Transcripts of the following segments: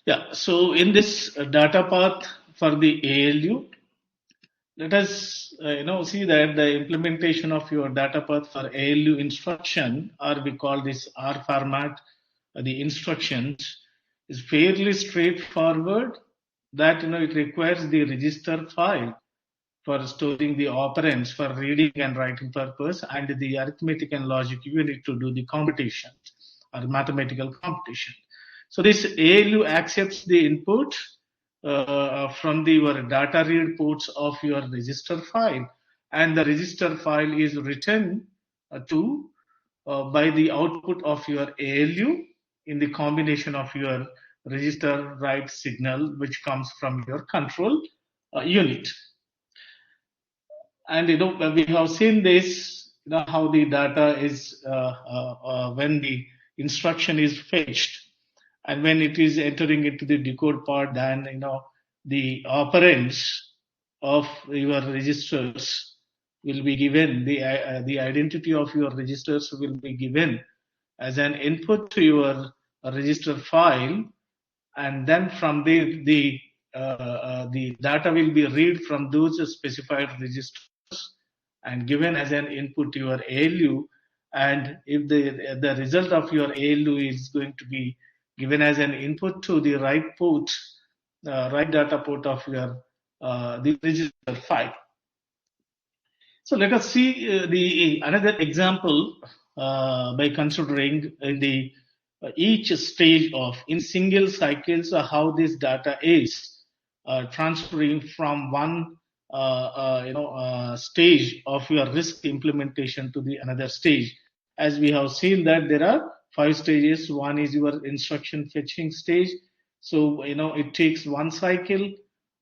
Yeah, so in this data path for the ALU, let us see that the implementation of your data path for ALU instruction, or we call this R format, the instructions, is fairly straightforward. That it requires the register file for storing the operands for reading and writing purpose, and the arithmetic and logic unit to do the computation or mathematical computation. So this ALU accepts the input from your data read ports of your register file, and the register file is written to by the output of your ALU in the combination of your register write signal, which comes from your control unit. And we have seen this, how the data is when the instruction is fetched, and when it is entering into the decode part, then the operands of your registers will be given, the identity of your registers will be given as an input to your register file, and then from there the data will be read from those specified registers and given as an input to your ALU. And if the result of your ALU is going to be given as an input to the right port, right data port of your the register file. So let us see the another example by considering the each stage of in single cycles how this data is transferring from one stage of your RISC implementation to the another stage. As we have seen that there are 5 stages. One is your instruction fetching stage. So it takes one cycle,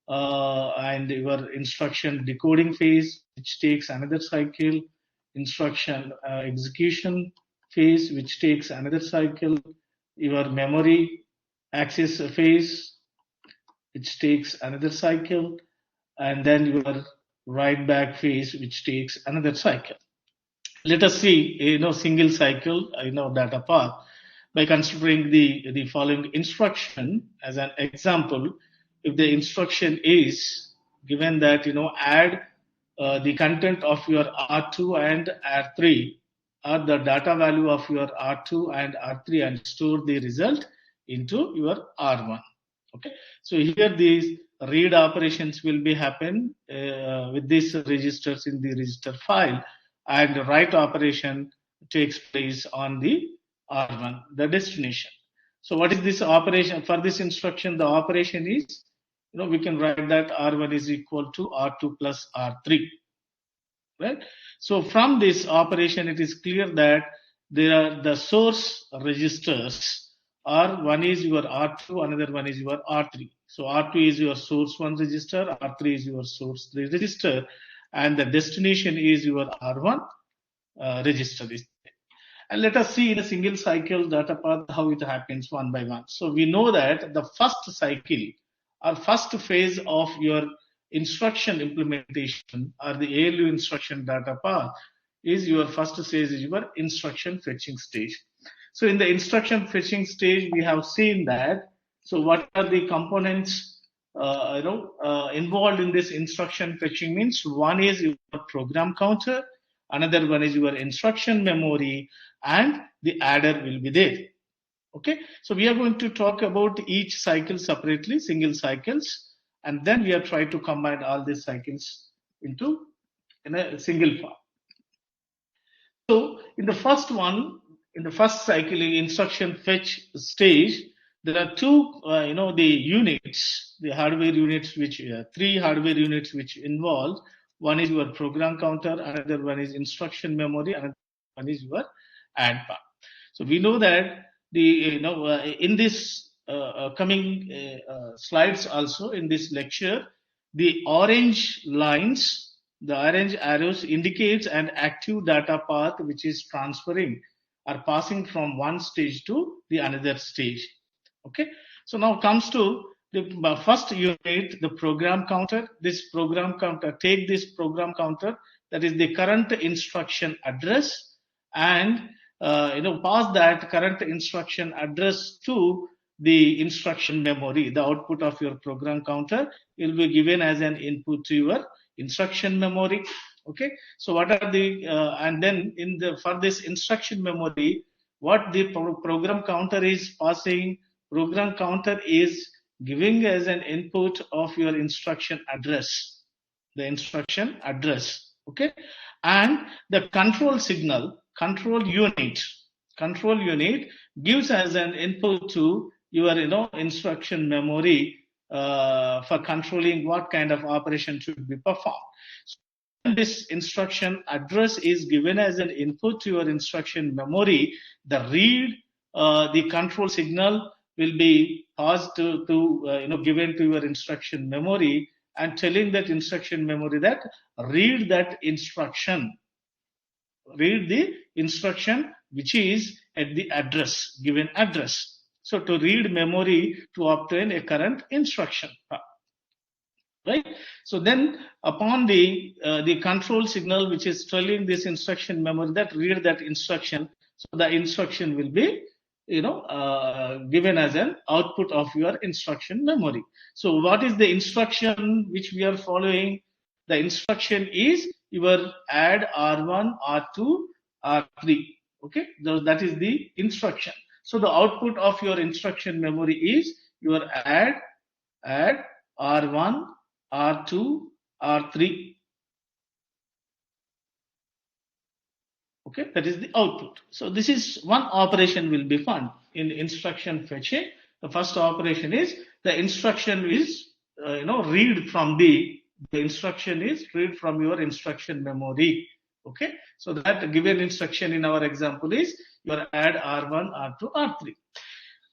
and your instruction decoding phase, which takes another cycle, instruction execution phase, which takes another cycle, your memory access phase, which takes another cycle, and then your write back phase, which takes another cycle. Let us see single cycle data path by considering the following instruction as an example. If the instruction is given that add the content of your R2 and R3, or the data value of your R2 and R3, and store the result into your R1. Okay, so here these read operations will be happen with these registers in the register file, and the write operation takes place on the R1, the destination. So what is this operation? For this instruction, the operation is, we can write that R1 is equal to R2 plus R3, right? So from this operation, it is clear that there are the source registers, or one is your R2, another one is your R3. So R2 is your source 1 register, R3 is your source 3 register, and the destination is your R1 register. And let us see in a single cycle data path how it happens one by one. So we know that the first cycle or first phase of your instruction implementation, or the ALU instruction data path, is your first stage is your instruction fetching stage. So in the instruction fetching stage, we have seen that. So what are the components involved in this instruction fetching? Means one is your program counter, another one is your instruction memory, and the adder will be there. Okay, so we are going to talk about each cycle separately, single cycles, and then we are trying to combine all these cycles into in a single form. So in the first one, in the first cycle instruction fetch stage, there are two, the units, the hardware units, which 3 hardware units which involve. One is your program counter, another one is instruction memory, another one is your add part. So we know that the in this coming slides also in this lecture, the orange lines, the orange arrows indicates an active data path which is transferring or passing from one stage to the another stage. Okay, so now comes to the first unit, the program counter. This program counter, take this program counter, that is the current instruction address, and pass that current instruction address to the instruction memory. The output of your program counter will be given as an input to your instruction memory. Okay, so what are the and then for this instruction memory, what the program counter is passing? Program counter is giving as an input of your instruction address, the instruction address. Okay, and the control signal, control unit gives as an input to your instruction memory for controlling what kind of operation should be performed. So this instruction address is given as an input to your instruction memory, the control signal will be passed to given to your instruction memory, and telling that instruction memory that read the instruction which is at the given address. So to read memory to obtain a current instruction. Right. So then upon the control signal which is telling this instruction memory that read that instruction, so the instruction will be given as an output of your instruction memory. So what is the instruction which we are following? The instruction is your add R1, R2, R3. Okay, so that is the instruction. So the output of your instruction memory is your add R1, R2, R3. Okay, that is the output. So this is one operation will be found in instruction fetching. The first operation is the instruction is read from the instruction is read from your instruction memory. Okay, so that given instruction in our example is your add R1, R2, R3.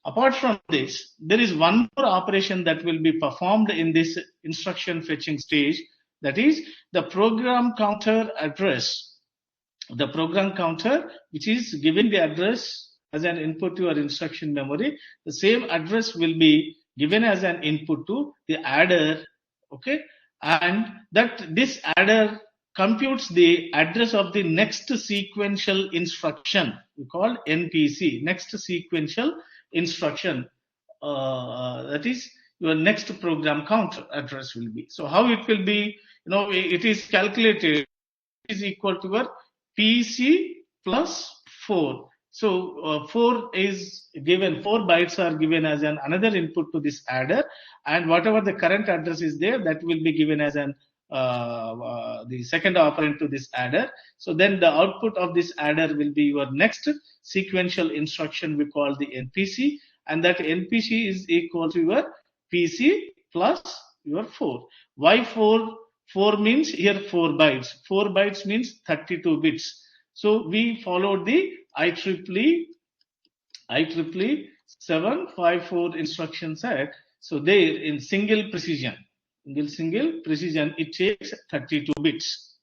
Apart from this, there is one more operation that will be performed in this instruction fetching stage. That is the program counter address. The program counter which is giving the address as an input to your instruction memory, the same address will be given as an input to the adder. Okay, and that this adder computes the address of the next sequential instruction. We call NPC, next sequential instruction. That is your next program counter address will be. So how it will be? It is calculated is equal to your PC plus 4. So 4 is given, 4 bytes are given as another input to this adder, and whatever the current address is there, that will be given as the second operand to this adder. So then the output of this adder will be your next sequential instruction we call the NPC, and that NPC is equal to your PC plus your 4. Why 4? 4 means here 4 bytes. 4 bytes means 32 bits. So we followed the IEEE 754 instruction set. So there in single precision, it takes 32 bits.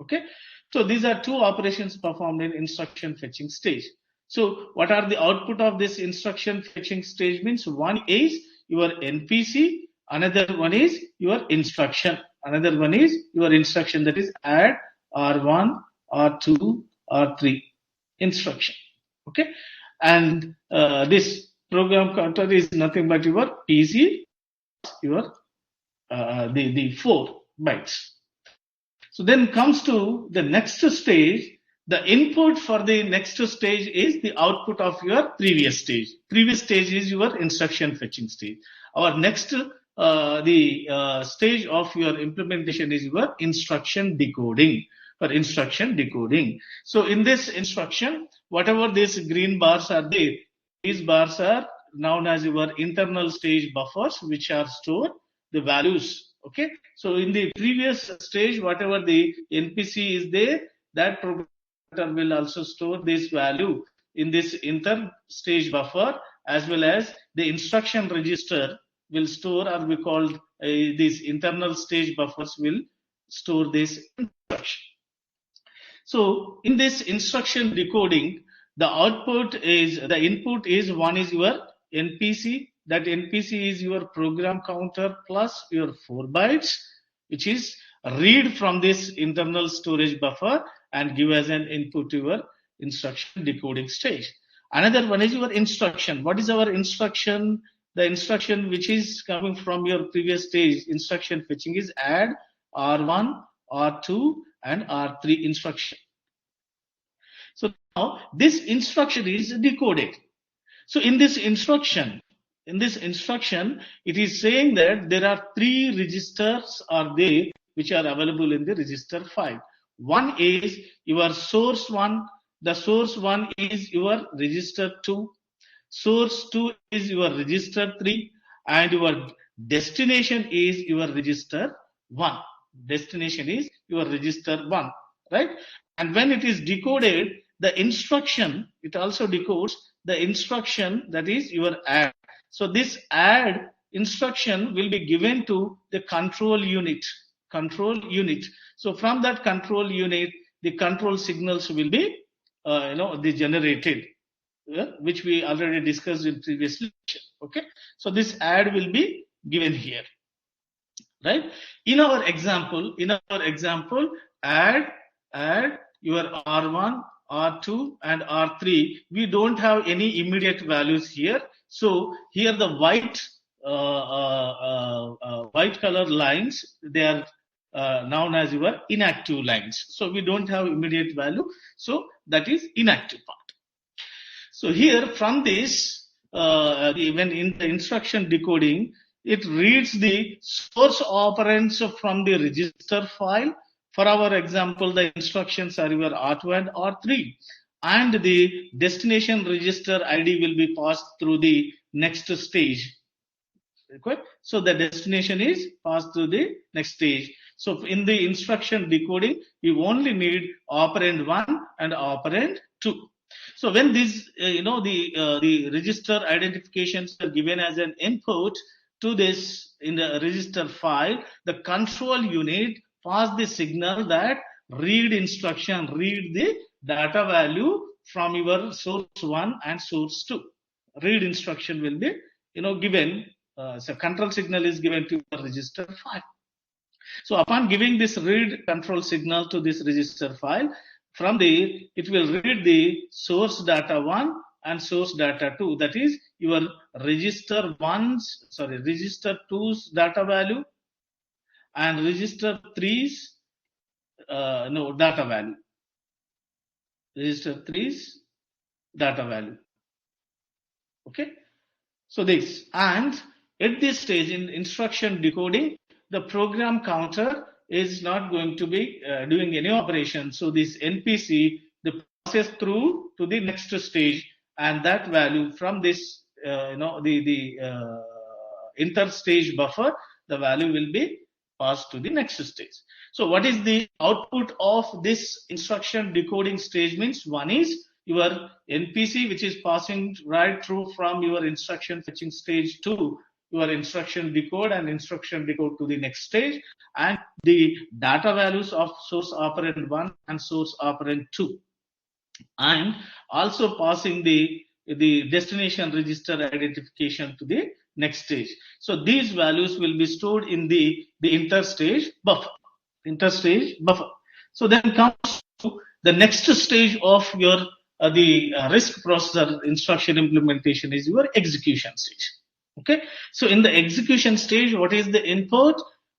Okay. So these are two operations performed in instruction fetching stage. So what are the output of this instruction fetching stage means? One is your NPC. Another one is your instruction. That is add R1, R2, R3 instruction. Okay, and this program counter is nothing but your PC, your the 4 bytes. So then comes to the next stage. The input for the next stage is the output of your previous stage. Previous stage is your instruction fetching stage. Our next stage of your implementation is your instruction decoding. So in this instruction, whatever these green bars are there, these bars are known as your internal stage buffers, which are stored the values. Okay. So in the previous stage, whatever the NPC is there, that program will also store this value in this inter stage buffer, as well as the instruction register will store, or we call these internal stage buffers will store this instruction. So in this instruction decoding, the input is one is your NPC. That NPC is your program counter plus your 4 bytes, which is read from this internal storage buffer and give as an input to your instruction decoding stage. Another one is your instruction. What is our instruction? The instruction which is coming from your previous stage instruction fetching is add R1, R2 and R3 instruction. So now this instruction is decoded. So in this instruction, it is saying that there are 3 registers are there which are available in the register file. One is your source 1. The source 1 is your register 2. Source 2 is your register 3 and your destination is your register 1. Destination is your register 1, right? And when it is decoded, the instruction, it also decodes the instruction that is your add. So this add instruction will be given to the control unit. So from that control unit, the control signals will be generated, which we already discussed in previous lecture. Okay, so this add will be given here, right? In our example, add your R1, R2 and R3, we don't have any immediate values here. So here the white color lines, they are known as your inactive lines. So we don't have immediate value. So that is inactive part. So here from this, even in the instruction decoding, it reads the source operands from the register file. For our example, the instructions are your R2 and R3, and the destination register ID will be passed through the next stage. Okay? So the destination is passed to the next stage. So in the instruction decoding, you only need operand 1 and operand 2. So when these, the register identifications are given as an input to this in the register file, the control unit pass the signal that read instruction, read the data value from your source 1 and source 2. Read instruction will be, given. So control signal is given to the register file. So upon giving this read control signal to this register file, from there it will read the source data 1 and source data 2. That is your register 2's data value and register 3's data value. Register 3's data value. Okay. So this, and at this stage in instruction decoding, the program counter is not going to be doing any operation. So this NPC, the process through to the next stage, and that value from this, the interstage buffer, the value will be passed to the next stage. So what is the output of this instruction decoding stage means? One is your NPC, which is passing right through from your instruction fetching stage to your instruction decode and instruction decode to the next stage, and the data values of source operand 1 and source operand 2, and also passing the destination register identification to the next stage. So these values will be stored in the interstage buffer. So then comes to the next stage of your the RISC processor instruction implementation is your execution stage. Okay, so in the execution stage, what is the input?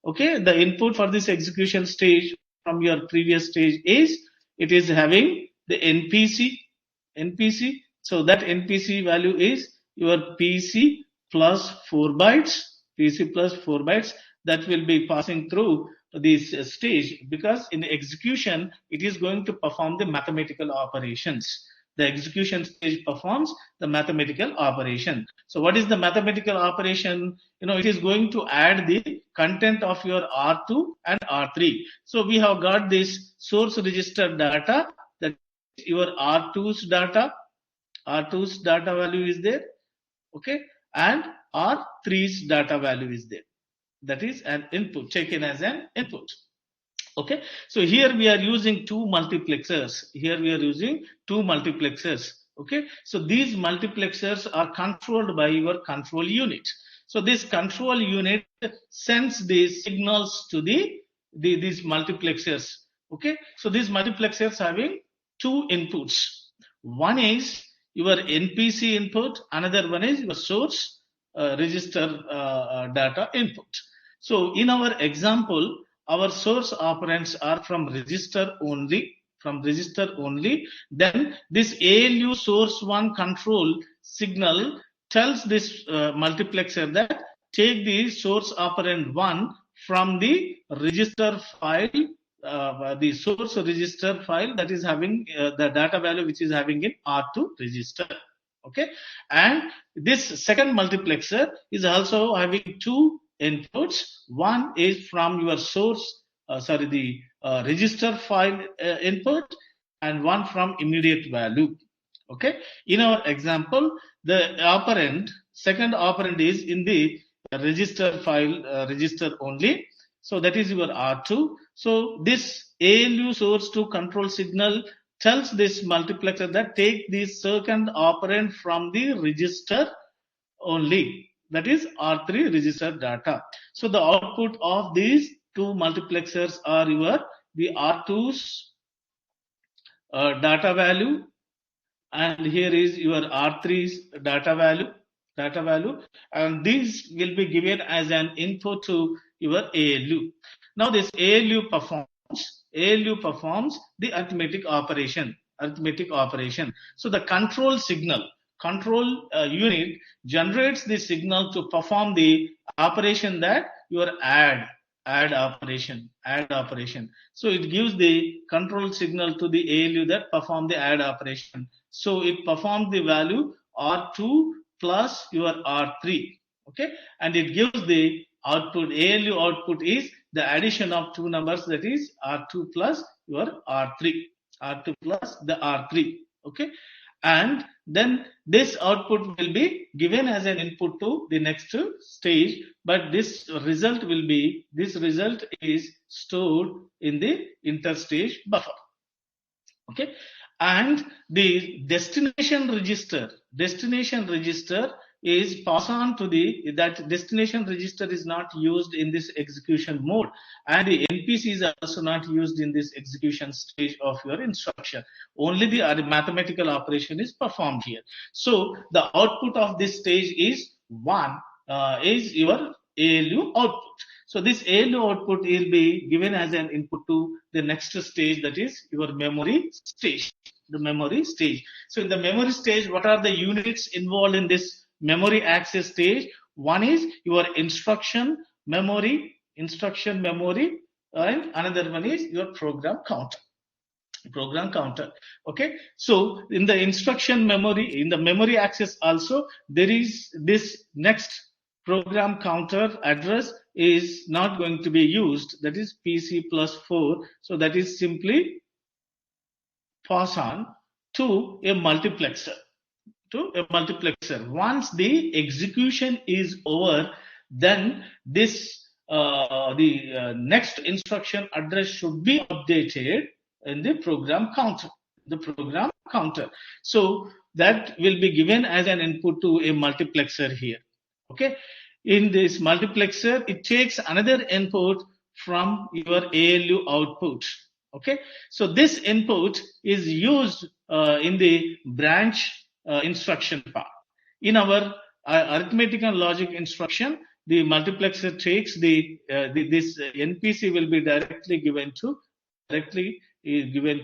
Okay, the input for this execution stage from your previous stage is, it is having the NPC. So that NPC value is your PC plus 4 bytes, that will be passing through this stage, because in the execution, it is going to perform the mathematical operations. The execution stage performs the mathematical operation. So what is the mathematical operation? It is going to add the content of your R2 and R3. So we have got this source register data, that your R2's data value is there. Okay, and R3's data value is there. That is an input, taken as an input. Okay, so here we are using two multiplexers. Okay, so these multiplexers are controlled by your control unit. So this control unit sends the signals to these multiplexers. Okay, so these multiplexers having two inputs. One is your NPC input, another one is your source register data input. So in our example, our source operands are from register only, then this ALU source 1 control signal tells this multiplexer that take the source operand 1 from the register file, the source register file that is having the data value which is having in R2 register. Okay, and this second multiplexer is also having two inputs. One is from your source, the register file input, and one from immediate value. Okay, in our example, the second operand is in the register file register only. So that is your R2. So this ALU source to control signal tells this multiplexer that take the second operand from the register only, that is R3 register data. So the output of these two multiplexers are the R2's data value, and here is your R3's data value, and these will be given as an input to your ALU. Now this ALU performs the arithmetic operation. So the control unit generates the signal to perform the operation, that your add operation. So it gives the control signal to the ALU that perform the add operation. So it performs the value R2 plus your R3. Okay, and it gives the output. ALU output is the addition of two numbers, that is R2 plus your R3. R2 plus the R3. Okay, and then this output will be given as an input to the next stage, but this result is stored in the interstage buffer. Okay, and the destination register is passed on to that destination register is not used in this execution mode, and the NPC is also not used in this execution stage of your instruction. Only the mathematical operation is performed here. So the output of this stage is 1, is your ALU output. So this ALU output will be given as an input to the next stage, that is your memory stage. The memory stage. So in the memory stage, what are the units involved in this memory access stage? One is your instruction memory, and another one is your program counter. Okay, so in the instruction memory, in the memory access also, there is this next program counter address is not going to be used, that is PC plus 4. So that is simply pass on to a multiplexer. Once the execution is over, then this the next instruction address should be updated in the program counter. So that will be given as an input to a multiplexer here. Okay, in this multiplexer, it takes another input from your ALU output. Okay, so this input is used in the branch instruction part. In our arithmetic and logic instruction, the multiplexer takes this NPC will be directly given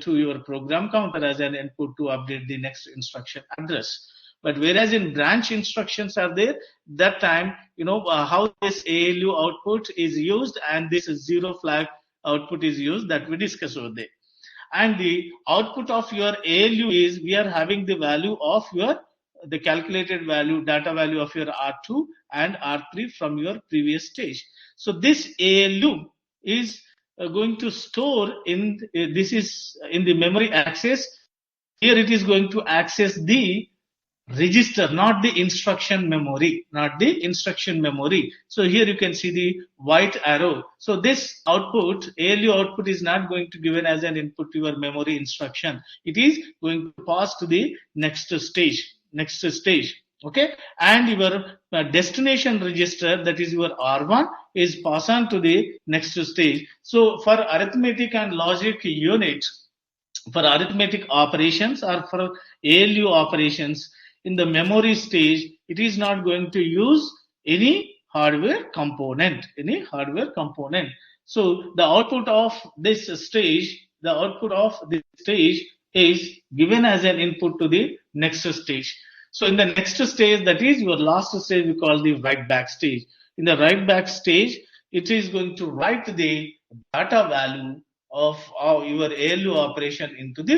to your program counter as an input to update the next instruction address. But whereas in branch instructions are there, that time how this ALU output is used and this zero flag output is used, that we discuss over there. And the output of your ALU is, we are having the value of the calculated value, data value of your R2 and R3 from your previous stage. So this ALU is going to store in the memory access. Here it is going to access the register, not the instruction memory. So here you can see the white arrow. So this output, ALU output, is not going to be given as an input to your memory instruction. It is going to pass to the next stage. Okay, and your destination register, that is your R1, is passed on to the next stage. So for arithmetic and logic unit, for arithmetic operations or for ALU operations in the memory stage, it is not going to use any hardware component, So the output of this stage is given as an input to the next stage. So in the next stage, that is your last stage, we call the write back stage. In the write back stage, it is going to write the data value of your ALU operation into the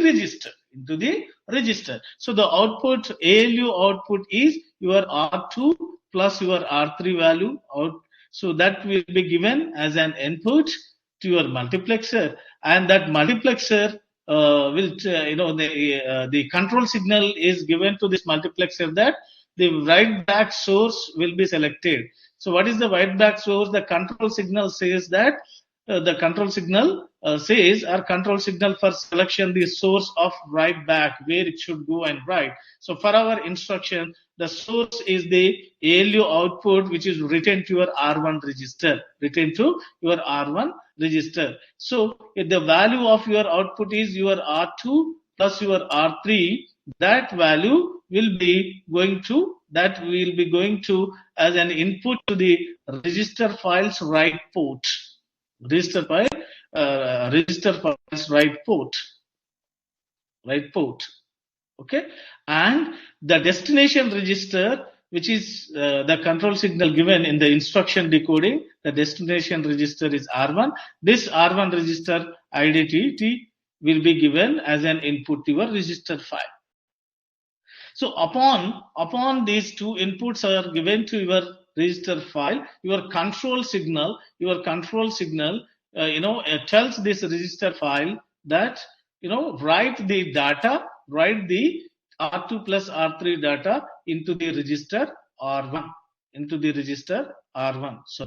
register. So the output, ALU output, is your R2 plus your R3 value out. So that will be given as an input to your multiplexer, and that multiplexer will, the control signal is given to this multiplexer that the write back source will be selected. So what is the write back source? The control signal says that the control signal says, or control signal for selection, the source of write back, where it should go and write. So for our instruction, the source is the ALU output, which is written to your R1 register. So if the value of your output is your R2 plus your R3, that value will be going to as an input to the register files write port. Register files write port. Okay, and the destination register, which is the control signal given in the instruction decoding, the destination register is R1. This R1 register identity will be given as an input to your register file. So upon these two inputs are given to your register file, your control signal tells this register file that write the R2 plus R3 data into the register R1. So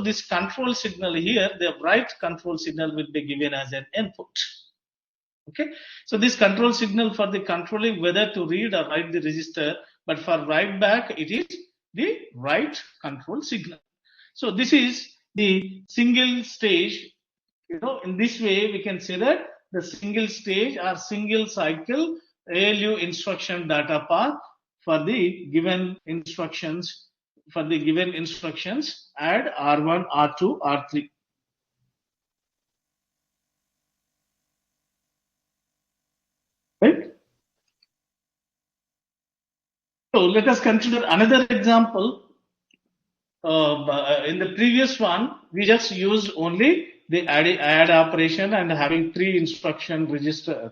this control signal here, the write control signal, will be given as an input. Okay, so this control signal for the controlling whether to read or write the register, but for write back, it is the write control signal. So this is the single stage. In this way, we can say that the single stage or single cycle ALU instruction data path for the given instructions. Add R1, R2, R3. Right? So let us consider another example. In the previous one, we just used only the add operation and having three register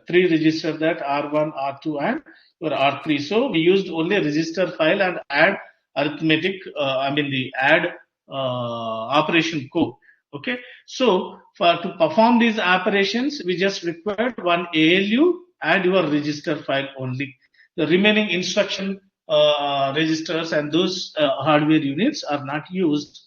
that R1, R2, and your R3. So we used only a register file and add arithmetic. The add operation code. Okay. So to perform these operations, we just required one ALU and your register file only. The remaining instruction registers and those hardware units are not used.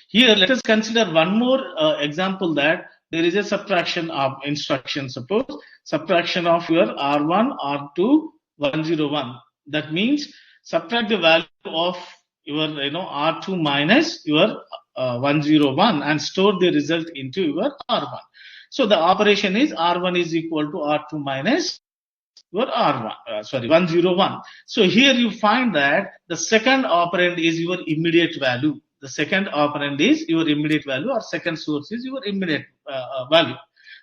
Here, let us consider one more example, that there is a subtraction of instruction. Suppose subtraction of your R1, R2, 101. That means subtract the value of your R2 minus your 101 and store the result into your R1. So the operation is R1 is equal to R2 minus your 101. So here you find that the second operand is your immediate value. The second operand is your immediate value, or second source is your immediate value.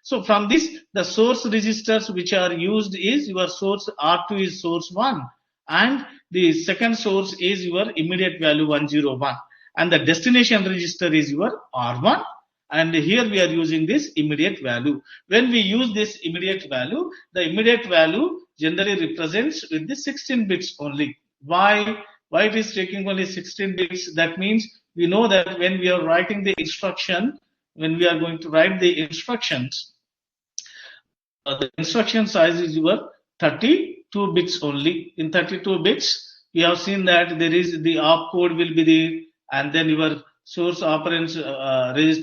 So from this, the source registers which are used is your source R2 is source 1, and the second source is your immediate value 101, and the destination register is your R1. And here we are using this immediate value. When we use this immediate value, the immediate value generally represents with the 16 bits only. Why it is taking only 16 bits? That means we know that when we are writing the instruction, when we are going to write the instructions, the instruction size is your 32 bits only. In 32 bits, we have seen that there is the opcode will be there, and then your source operand,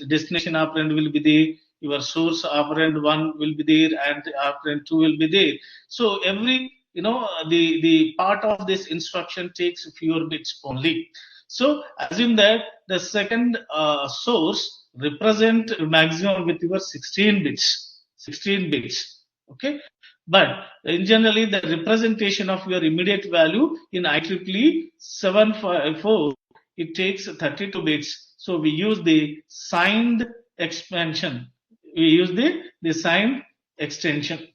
destination operand will be there, your source operand 1 will be there, and operand 2 will be there. So every, the part of this instruction takes fewer bits only. So assume that the second source represent maximum with your 16 bits. 16 bits. Okay. But in generally, the representation of your immediate value in IEEE 754, it takes 32 bits. So we use the signed expansion. We use the signed extension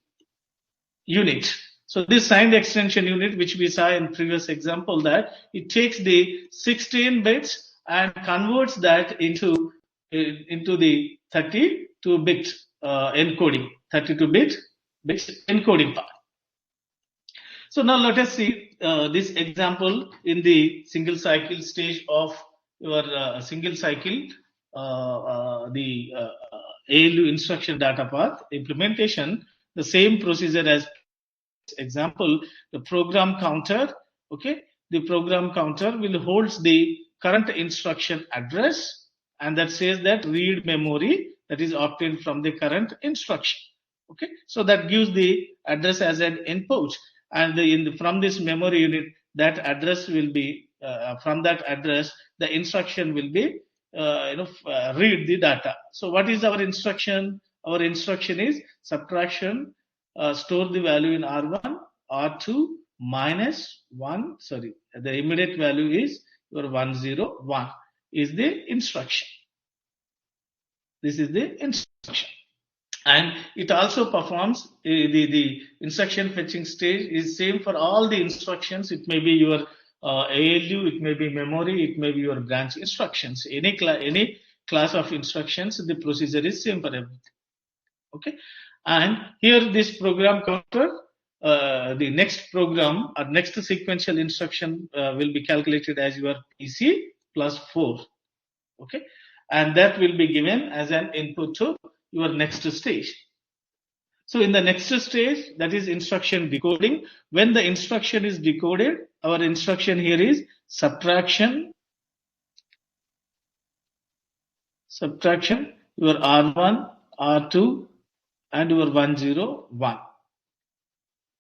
unit. So this signed extension unit, which we saw in previous example, that it takes the 16 bits and converts that into the 32-bit encoding, 32-bit bits encoding part. So now let us see this example in the single cycle stage of your single cycle, the ALU instruction data path implementation. The same procedure as example, the program counter. Okay, the program counter will holds the current instruction address, and that says that read memory that is obtained from the current instruction. Okay, so that gives the address as an input, and from this memory unit, that address will be from that address the instruction will be read the data. So what is our instruction? Our instruction is subtraction. Store the value in R1, R2 minus 1. Sorry, the immediate value is your 101 is the instruction. This is the instruction. And it also performs the instruction fetching stage is same for all the instructions. It may be your ALU, it may be memory, it may be your branch instructions. Any class of instructions, the procedure is same for everything. Okay. And here this program counter, the next program or next sequential instruction will be calculated as your PC plus 4. Okay. And that will be given as an input to your next stage. So in the next stage, that is instruction decoding. When the instruction is decoded, our instruction here is subtraction, your R1, R2, and your 101.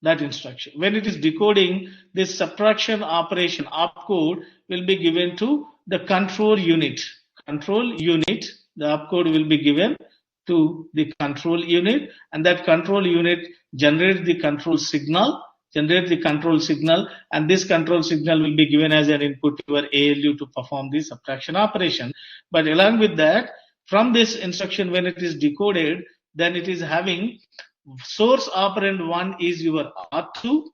That instruction. When it is decoding, this subtraction operation opcode will be given to the control unit. The opcode will be given to the control unit, and that control unit generates the control signal, and this control signal will be given as an input to your ALU to perform the subtraction operation. But along with that, from this instruction, when it is decoded, then it is having source operand 1 is your R2,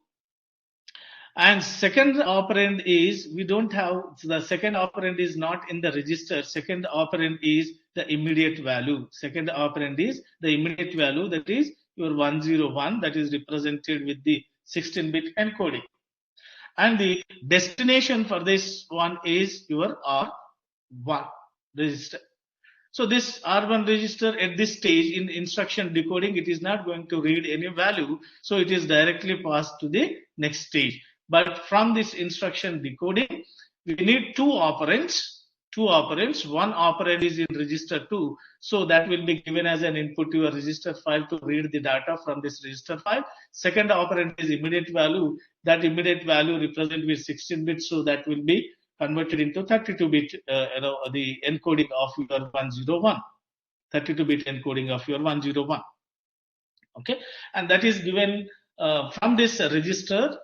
and second operand is, we don't have, the second operand is not in the register. Second operand is the immediate value. Second operand is the immediate value, that is your 101, that is represented with the 16-bit encoding. And the destination for this one is your R1 register. So this R1 register at this stage in instruction decoding, it is not going to read any value. So it is directly passed to the next stage. But from this instruction decoding, we need two operands. One operand is in register 2. So that will be given as an input to your register file to read the data from this register file. Second operand is immediate value. That immediate value represented with 16 bits. So that will be converted into 32-bit, the encoding of your 101. 32-bit encoding of your 101. Okay. And that is given from this register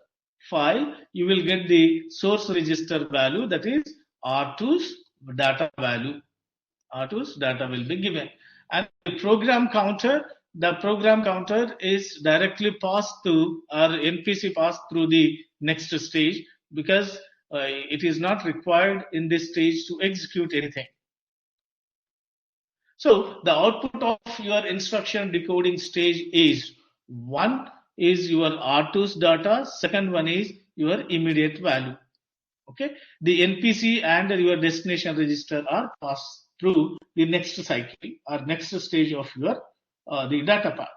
file, you will get the source register value, that is R2's data value. R2's data will be given. And the program counter is directly passed to, or NPC passed through the next stage, because it is not required in this stage to execute anything. So the output of your instruction decoding stage is, one is your R2's data, second one is your immediate value. Okay, the NPC and your destination register are passed through the next cycle or next stage of your the data path.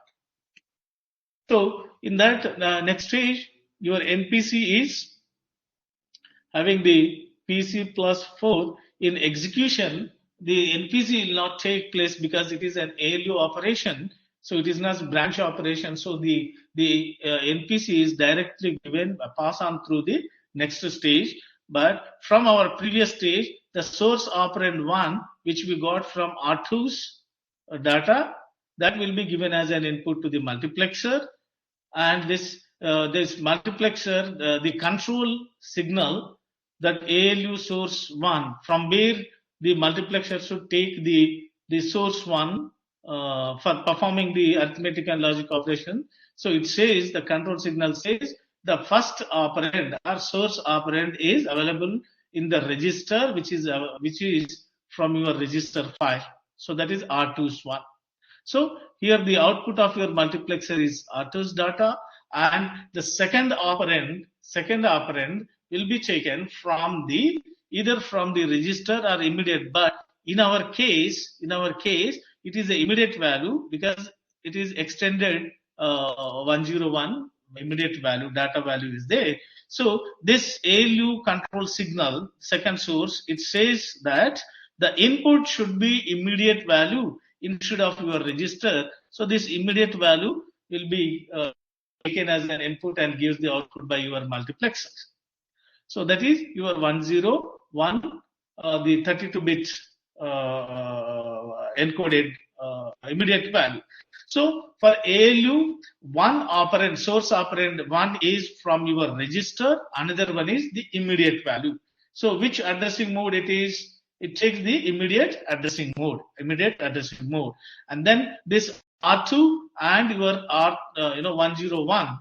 So in that next stage, your NPC is having the PC plus 4 in execution. The NPC will not take place because it is an ALU operation. So it is not branch operation. So the NPC is directly given, pass on through the next stage. But from our previous stage, the source operand 1, which we got from R2's data, that will be given as an input to the multiplexer. And this multiplexer, the control signal, that ALU source 1, from where the multiplexer should take the source 1 for performing the arithmetic and logic operation. So it says, the control signal says, the first operand or source operand is available in the register, which is from your register file. So that is R2's 1. So here the output of your multiplexer is R2's data, and the second operand will be taken from either from the register or immediate. But in our case, it is the immediate value, because it is extended 101 immediate value, data value is there. So this ALU control signal, second source, it says that the input should be immediate value instead of your register. So this immediate value will be taken as an input and gives the output by your multiplexer. So that is your 101, the 32-bit encoded immediate value. So for ALU, one operand, source operand 1 is from your register, another one is the immediate value. So which addressing mode it is? It takes the immediate addressing mode, and then this R2 and your 101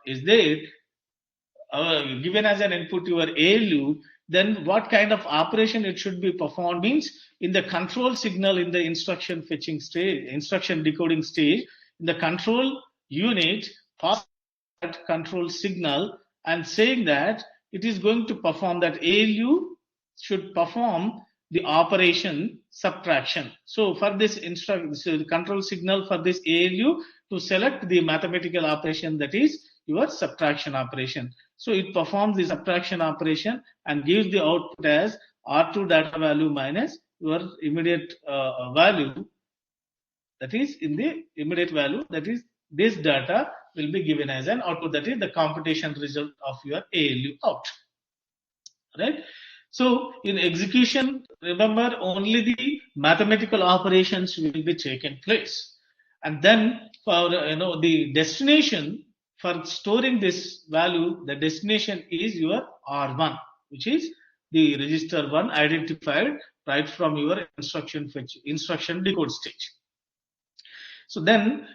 is there given as an input to your ALU. Then what kind of operation it should be performed means, in the control signal, in the instruction fetching stage, instruction decoding stage, in the control unit pass that control signal and saying that it is going to perform, that ALU should perform the operation subtraction. So for this control signal for this ALU to select the mathematical operation, that is your subtraction operation. So it performs the subtraction operation and gives the output as R2 data value minus your immediate value, that is in the immediate value, that is this data will be given as an output, that is the computation result of your ALU out. Right? So in execution, remember, only the mathematical operations will be taken place, and then for the destination for storing this value, the destination is your R1, which is the register 1 identified right from your instruction decode stage. So then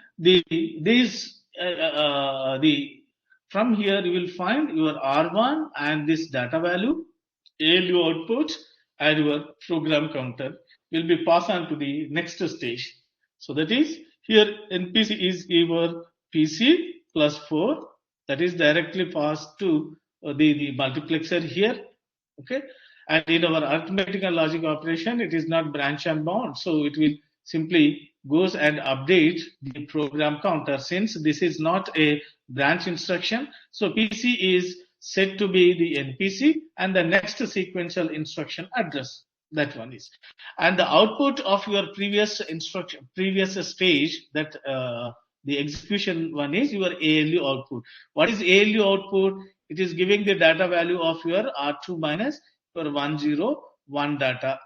from here you will find your R1 and this data value, ALU output, and your program counter will be passed on to the next stage. So that is, here NPC is your PC plus 4, that is directly passed to the multiplexer here. Okay, and in our arithmetic and logic operation, it is not branch and bound, so it will simply goes and update the program counter. Since this is not a branch instruction, so PC is set to be the NPC and the next sequential instruction address, that one is, and the output of your previous stage, that the execution one, is your ALU output. What is ALU output? It is giving the data value of your R2 minus your 101 data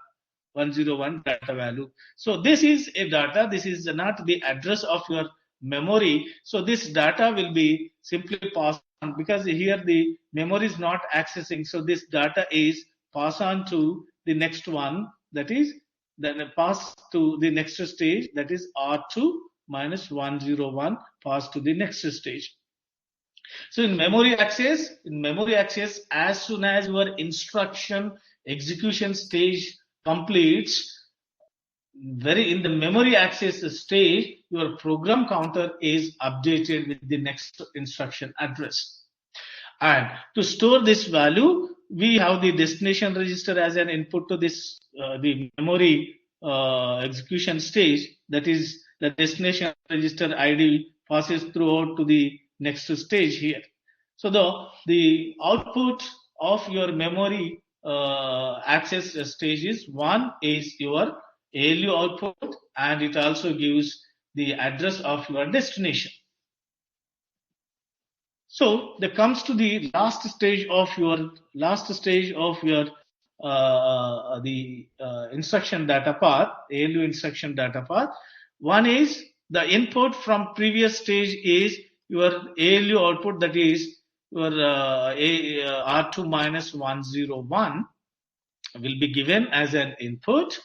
value. So this is a data, this is not the address of your memory. So this data will be simply passed on, because here the memory is not accessing. So this data is passed on to the next one, that is then pass to the next stage, that is R2 minus 101 pass to the next stage. So in memory access, as soon as your instruction execution stage completes, in the memory access stage, your program counter is updated with the next instruction address. And to store this value, we have the destination register as an input to this the memory execution stage, that is the destination register ID passes throughout to the next stage here. So the output of your memory access stage is one is your ALU output, and it also gives the address of your destination. So that comes to the last stage of your the instruction data path, ALU instruction data path. One is the input from previous stage is your ALU output, that is your R2 minus 101 will be given as an input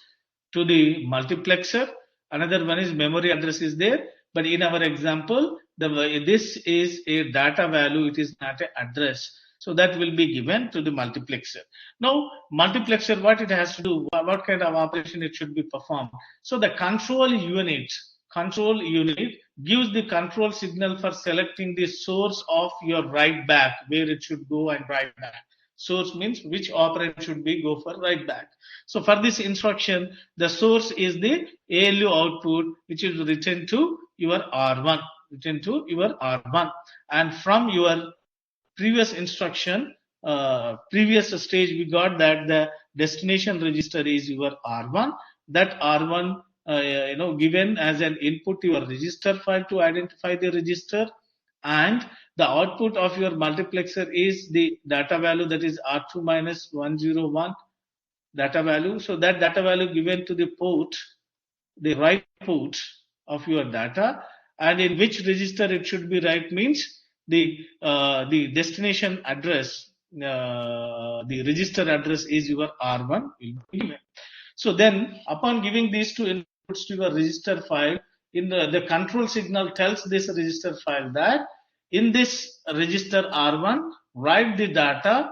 to the multiplexer. Another one is memory address is there, but in our example, this is a data value, it is not an address. So that will be given to the multiplexer. Now, multiplexer, what it has to do, what kind of operation it should be performed. So the control unit gives the control signal for selecting the source of your write back, where it should go and write back. Source means which operand should be go for write back. So for this instruction, the source is the ALU output, which is written to your R1, and from your previous instruction, previous stage, we got that the destination register is your R1. That R1, given as an input to your register file to identify the register, and the output of your multiplexer is the data value, that is R2 minus 101 data value. So that data value given to the port, the right port of your data, and in which register it should be right means the destination address, the register address is your R1 will be given. So then upon giving these two inputs to your register file, in the control signal tells this register file that in this register R1, write the data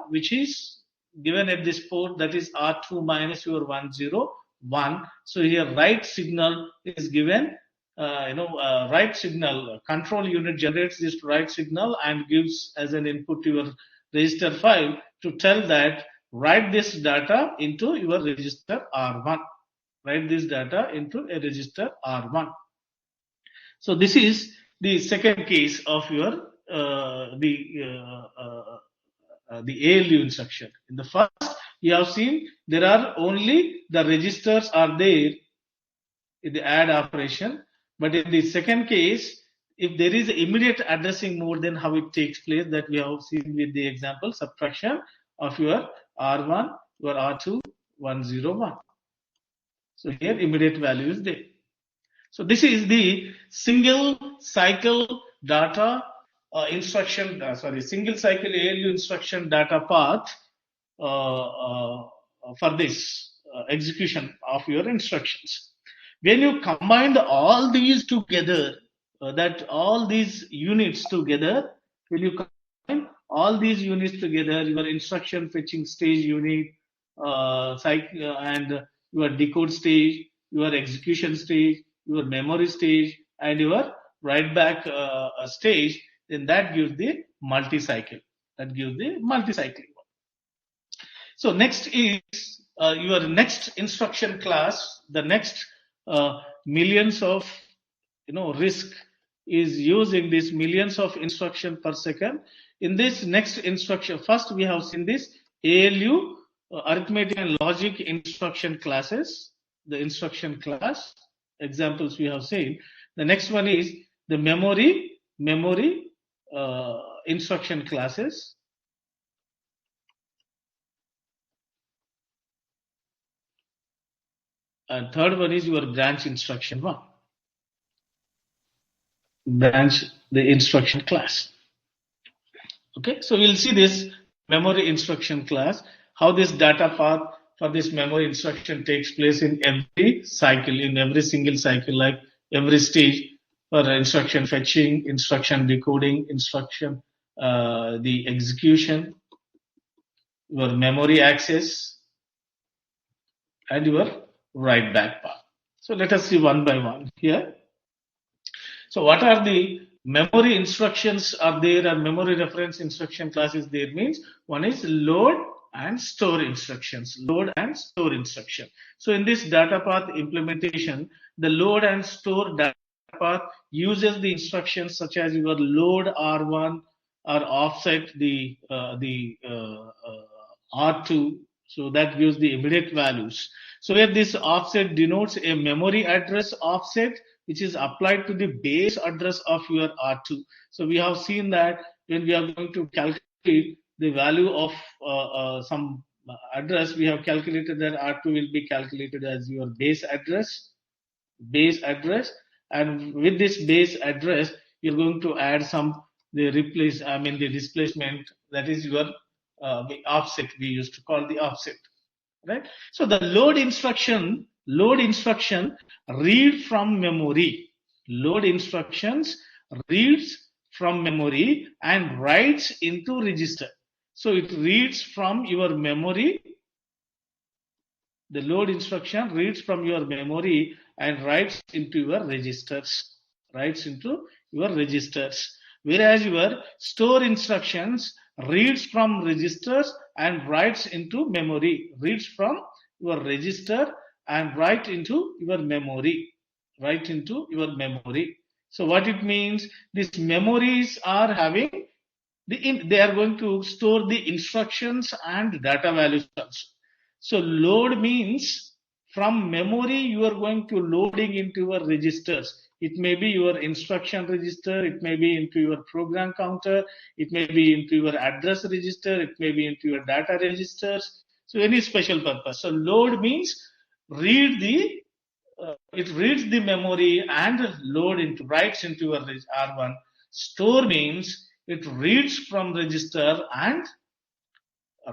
which is given at this port, that is R2 minus your 101. So here write signal is given, write signal, control unit generates this write signal and gives as an input to your register file to tell that write this data into your register R1. Write this data into a register R1. So this is the second case of your the ALU instruction. In the first, you have seen there are only the registers are there in the add operation, but in the second case, if there is immediate addressing mode, then how it takes place, that we have seen with the example subtraction of your R1, your R2, 101. So here immediate value is there. So this is the single cycle data single cycle ALU instruction data path for this execution of your instructions. When you combine all these together, all these units together, when you combine all these units together, your instruction fetching stage unit, and your decode stage, your execution stage, your memory stage, and your write back stage, then that gives the multi-cycle. So next is your next instruction class. The next millions of RISC is using this millions of instruction per second. In this next instruction, first we have seen this ALU arithmetic and logic instruction classes. The instruction class examples we have seen. The next one is the memory instruction classes. And third one is your branch instruction one. Branch, the instruction class. Okay, so we'll see this memory instruction class, how this data path for this memory instruction takes place in every cycle, in every single cycle, like every stage for instruction fetching, instruction decoding, instruction, the execution, your memory access, and your write back path. So let us see one by one here. So what are the memory instructions are there, and memory reference instruction classes there means one is load and store instructions. So in this data path implementation, the load and store data path uses the instructions such as your load R1 or offset the R2. So that gives the immediate values. So where this offset denotes a memory address offset, which is applied to the base address of your R2. So we have seen that when we are going to calculate the value of some address, we have calculated that R2 will be calculated as your base address, and with this base address you're going to add some the displacement, that is your the offset, we used to call the offset, right? So the load instruction read from memory. Load instructions reads from memory and writes into register. So it reads from your memory. The load instruction reads from your memory and writes into your registers. Whereas your store instructions reads from registers and writes into memory. Reads from your register and write into your memory. So what it means, these memories are having they are going to store the instructions and data values also. So load means from memory you are going to loading into your registers. It may be your instruction register, it may be into your program counter, it may be into your address register, it may be into your data registers. So any special purpose. So load means it reads the memory and writes into your R1. Store means it reads from register and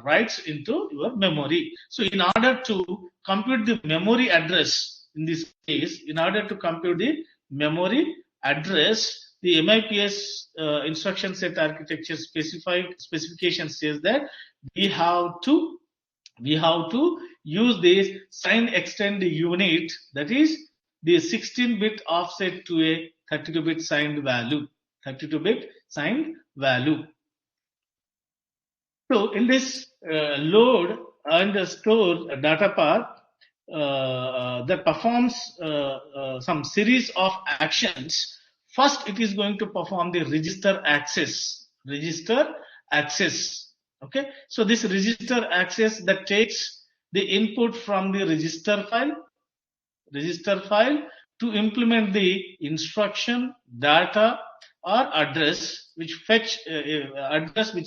writes into your memory. So in order to compute the memory address, in this case, in order to compute the memory address, the MIPS instruction set architecture specification says that we have to use this sign extend unit, that is the 16-bit offset to a 32-bit signed value. So in this load and store data path that performs some series of actions. First, it is going to perform the register access. Okay. So this register access that takes the input from the register file to implement the instruction, data, or address, which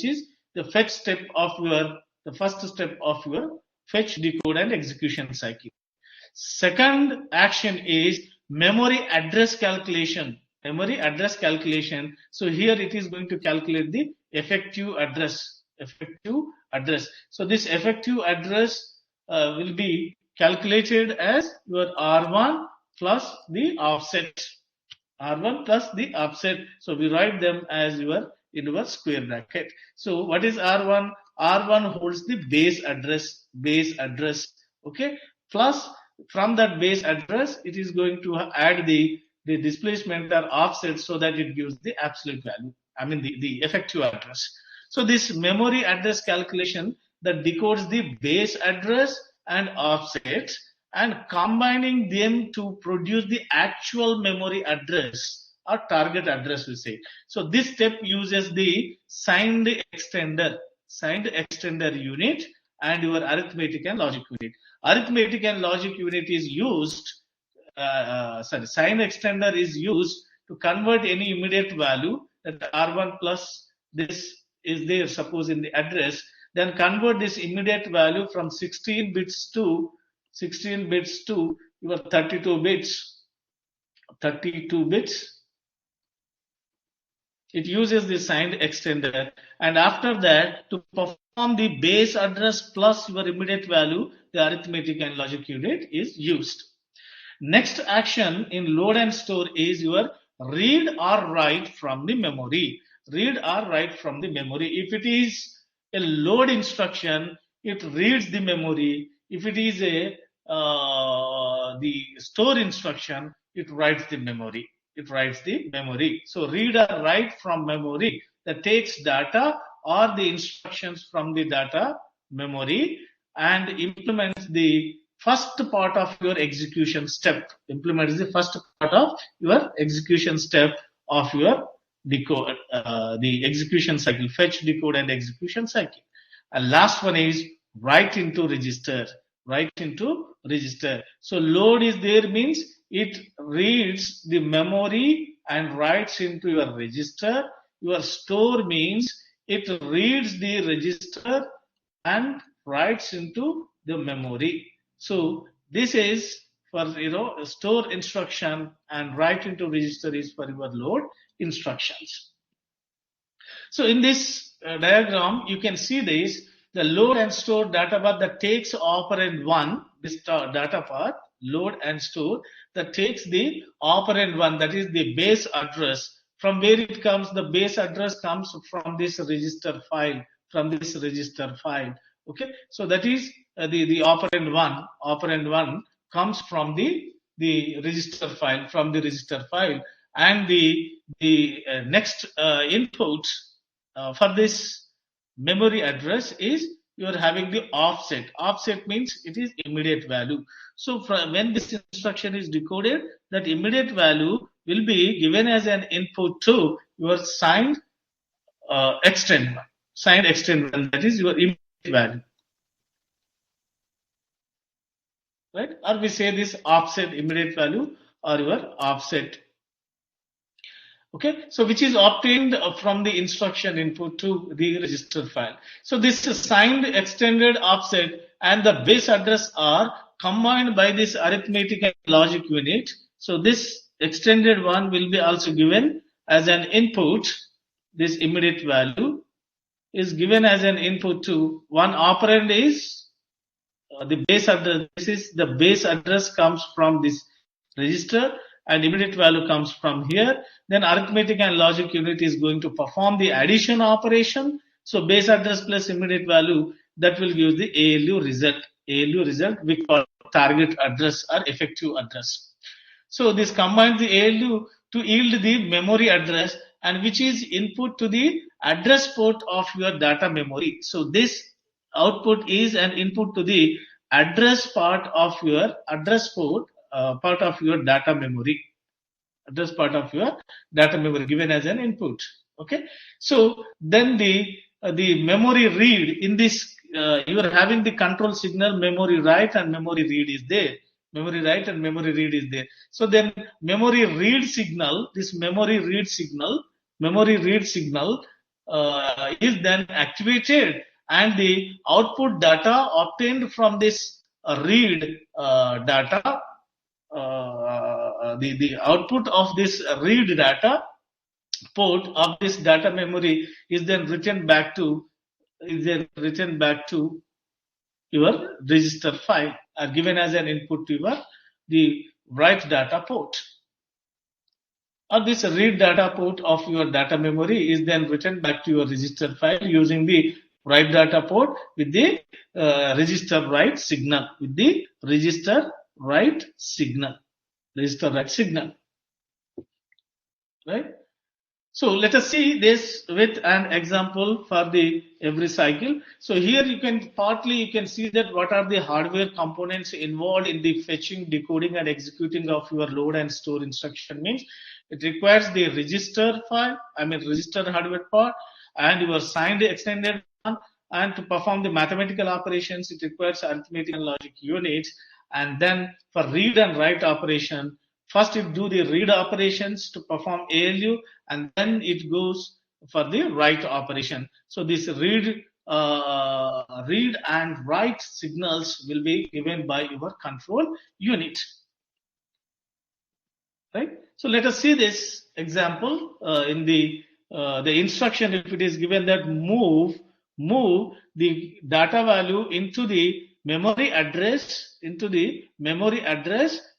is the fetch step of the first step of your fetch, decode, and execution cycle. Second action is memory address calculation. So here it is going to calculate the effective address. So this effective address will be calculated as your R1 plus the offset. So we write them as your square bracket. So what is R1? R1 holds the base address. Okay. Plus from that base address, it is going to add the displacement or offset so that it gives the absolute value. The effective address. So this memory address calculation that decodes the base address and offset and combining them to produce the actual memory address or target address, we say. So this step uses the signed extender unit and your arithmetic and logic unit. Arithmetic and logic unit is used, signed extender is used to convert any immediate value that R1 plus this is there, suppose in the address, then convert this immediate value from 16 bits to your 32 bits. It uses the signed extender, and after that, to perform the base address plus your immediate value, the arithmetic and logic unit is used. Next action in load and store is your read or write from the memory. If it is a load instruction, it reads the memory. If it is the store instruction, it writes the memory. So read or write from memory that takes data or the instructions from the data memory and implements the first part of your execution step. Of your decode, the execution cycle, fetch, decode, and execution cycle. And last one is write into register. So load is there means it reads the memory and writes into your register. Your store means it reads the register and writes into the memory. So this is for store instruction, and write into register is for your load instructions. So in this diagram, you can see this, the load and store data path that takes operand 1, this data path, load and store, that takes the operand 1, that is the base address. From where it comes, the base address comes from this register file, Okay, so that is the operand 1 comes from the register file, and the next input for this memory address is you are having the offset. Offset means it is immediate value. So when this instruction is decoded, that immediate value will be given as an input to your signed extend one, that is your immediate value, right? Or we say this offset immediate value or your offset. Okay, so which is obtained from the instruction input to the register file. So this signed extended offset and the base address are combined by this arithmetic and logic unit. So this extended one will be also given as an input. This immediate value is given as an input to one operand is the base address. This is the base address comes from this register, and immediate value comes from here. Then arithmetic and logic unit is going to perform the addition operation. So base address plus immediate value, that will give the ALU result. ALU result we call target address or effective address. So this combines the ALU to yield the memory address, and which is input to the address port of your data memory. So this output is an input to the address part of your address port, part of your data memory. Address part of your data memory given as an input. Okay. So then the memory read in this, you are having the control signal memory write and memory read is there. Memory write and memory read is there. So then memory read signal, this memory read signal is then activated, and the output data obtained from this read data, the output of this read data port of this data memory is then written back to your register file, are given as an input to the write data port. Or this read data port of your data memory is then written back to your register file using the write data port with the register write signal, right? So let us see this with an example for the every cycle. So here you can see that what are the hardware components involved in the fetching, decoding, and executing of your load and store instruction. Means it requires the register hardware part, and your signed extended one, and to perform the mathematical operations it requires arithmetic and logic units. And then for read and write operation, first it do the read operations to perform ALU, and then it goes for the write operation. So this read and write signals will be given by your control unit, right? So let us see this example in the instruction. If it is given that move the data value into the memory address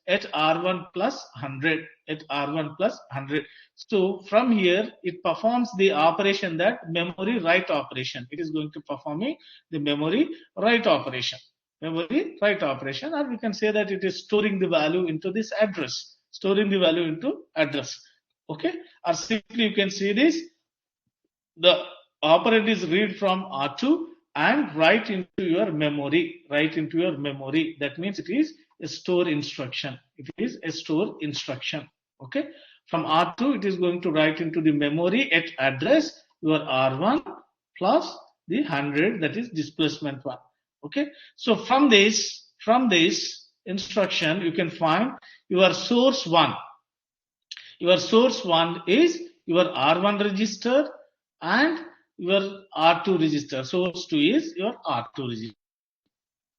at R1 plus 100, So from here it performs the operation, that memory write operation. It is going to perform the memory write operation, or we can say that it is storing the value into this address, Okay, or simply you can see this, the operand is read from R2 and write into your memory. That means it is a store instruction. Okay, from R2 it is going to write into the memory at address your R1 plus the 100, that is displacement 1. Okay, so from this instruction, you can find your source 1. Your source 1 is your R1 register and your R2 register. Source 2 is your R2 register.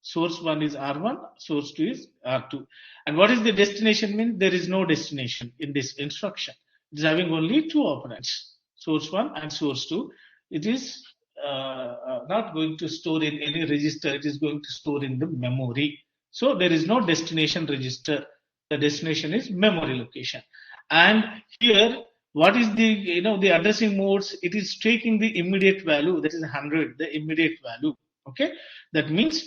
Source 1 is R1, source 2 is R2. And what is the destination mean? There is no destination in this instruction. It is having only two operands, source 1 and source 2. It is not going to store in any register. It is going to store in the memory. So there is no destination register. The destination is memory location. And here, what is the the addressing modes? It is taking the immediate value, that is 100, the immediate value. Okay, that means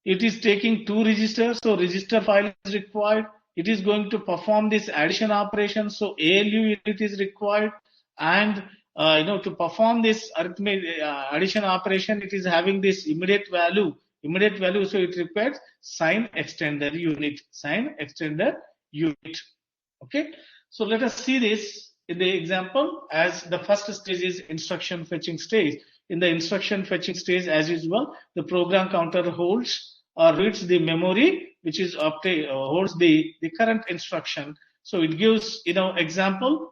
it is taking two registers, so register file is required. It is going to perform this addition operation, so ALU unit is required. And to perform this addition operation, it is having this immediate value, so it requires sign extender unit, Okay, so let us see this in the example. As the first stage is instruction fetching stage. In the instruction fetching stage, as usual, the program counter holds or reads the memory, which is holds the current instruction. So it gives example.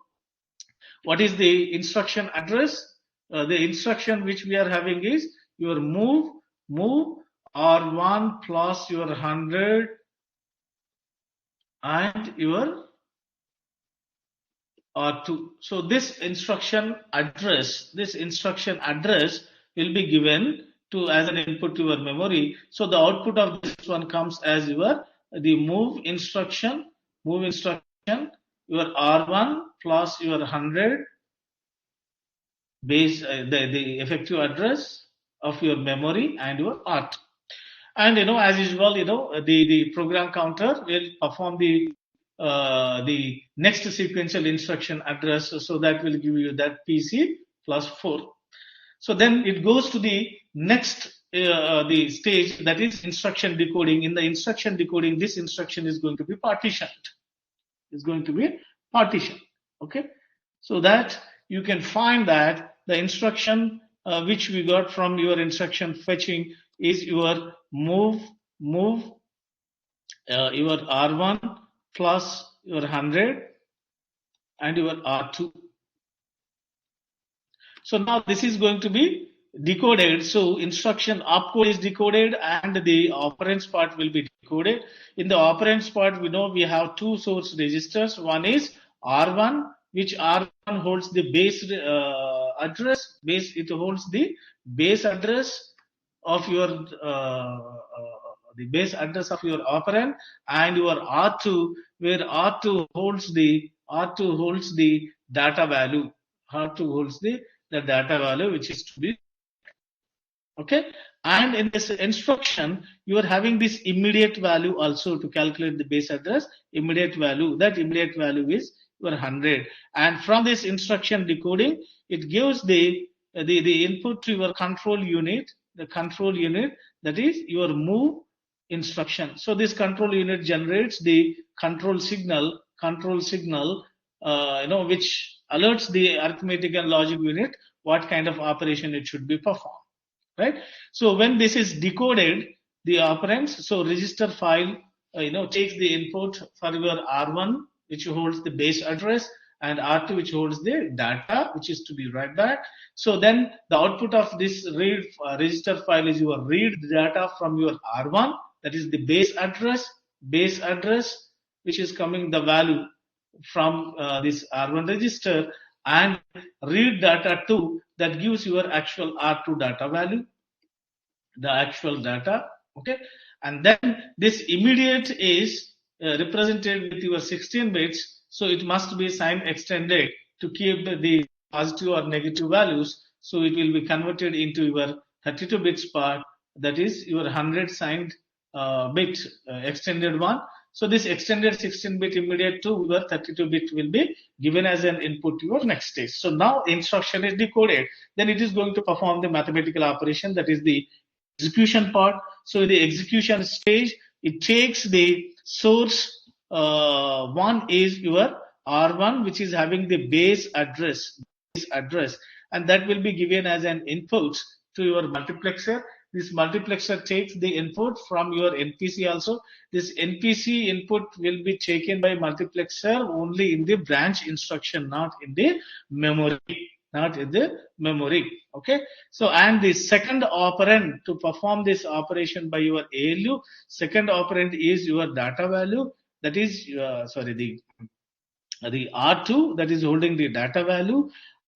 What is the instruction address? The instruction which we are having is your move R1 plus your 100 and your R2. So this instruction address will be given to as an input to your memory. So the output of this one comes as the move instruction, your R1 plus your 100 base the effective address of your memory and your R2. And as usual, the program counter will perform the next sequential instruction address, so that will give you that PC plus 4. So then it goes to the next the stage, that is instruction decoding. In the instruction decoding, this instruction is going to be partitioned. Okay, so that you can find that the instruction which we got from your instruction fetching is your move your R1 plus your 100 and your R2. So now this is going to be decoded. So instruction opcode is decoded and the operands part will be decoded. In the operands part, we know we have two source registers. One is R1, which R1 holds the base address. It holds the base address of your operand, and your R2, where R2 holds the data value. The data value which is to be. Okay, and in this instruction you are having this immediate value also to calculate the base address. Immediate value is your 100, and from this instruction decoding, it gives the input to your control unit. The control unit, that is your move instruction. So this control unit generates the control signal, which alerts the arithmetic and logic unit what kind of operation it should be performed, right? So when this is decoded, the operands, so register file, takes the input for your R1, which holds the base address, and R2, which holds the data, which is to be read back. So then the output of this read register file is your read data from your R1, that is the base address, which is coming the value from this R1 register, and read data 2, that gives your actual R2 data value, the actual data. Okay, and then this immediate is represented with your 16 bits, so it must be sign extended to keep the positive or negative values. So it will be converted into your 32 bits part, that is your 100 signed bit extended one. So this extended 16-bit immediate to your 32-bit will be given as an input to your next stage. So now instruction is decoded. Then it is going to perform the mathematical operation, that is the execution part. So the execution stage, it takes the source one is your R1, which is having the base address, and that will be given as an input to your multiplexer. this multiplexer takes the input from your NPC also. This NPC input will be taken by multiplexer only in the branch instruction, not in the memory. Not in the memory. Okay. So, and the second operand to perform this operation by your ALU, second operand is your data value. That is, the R2 that is holding the data value,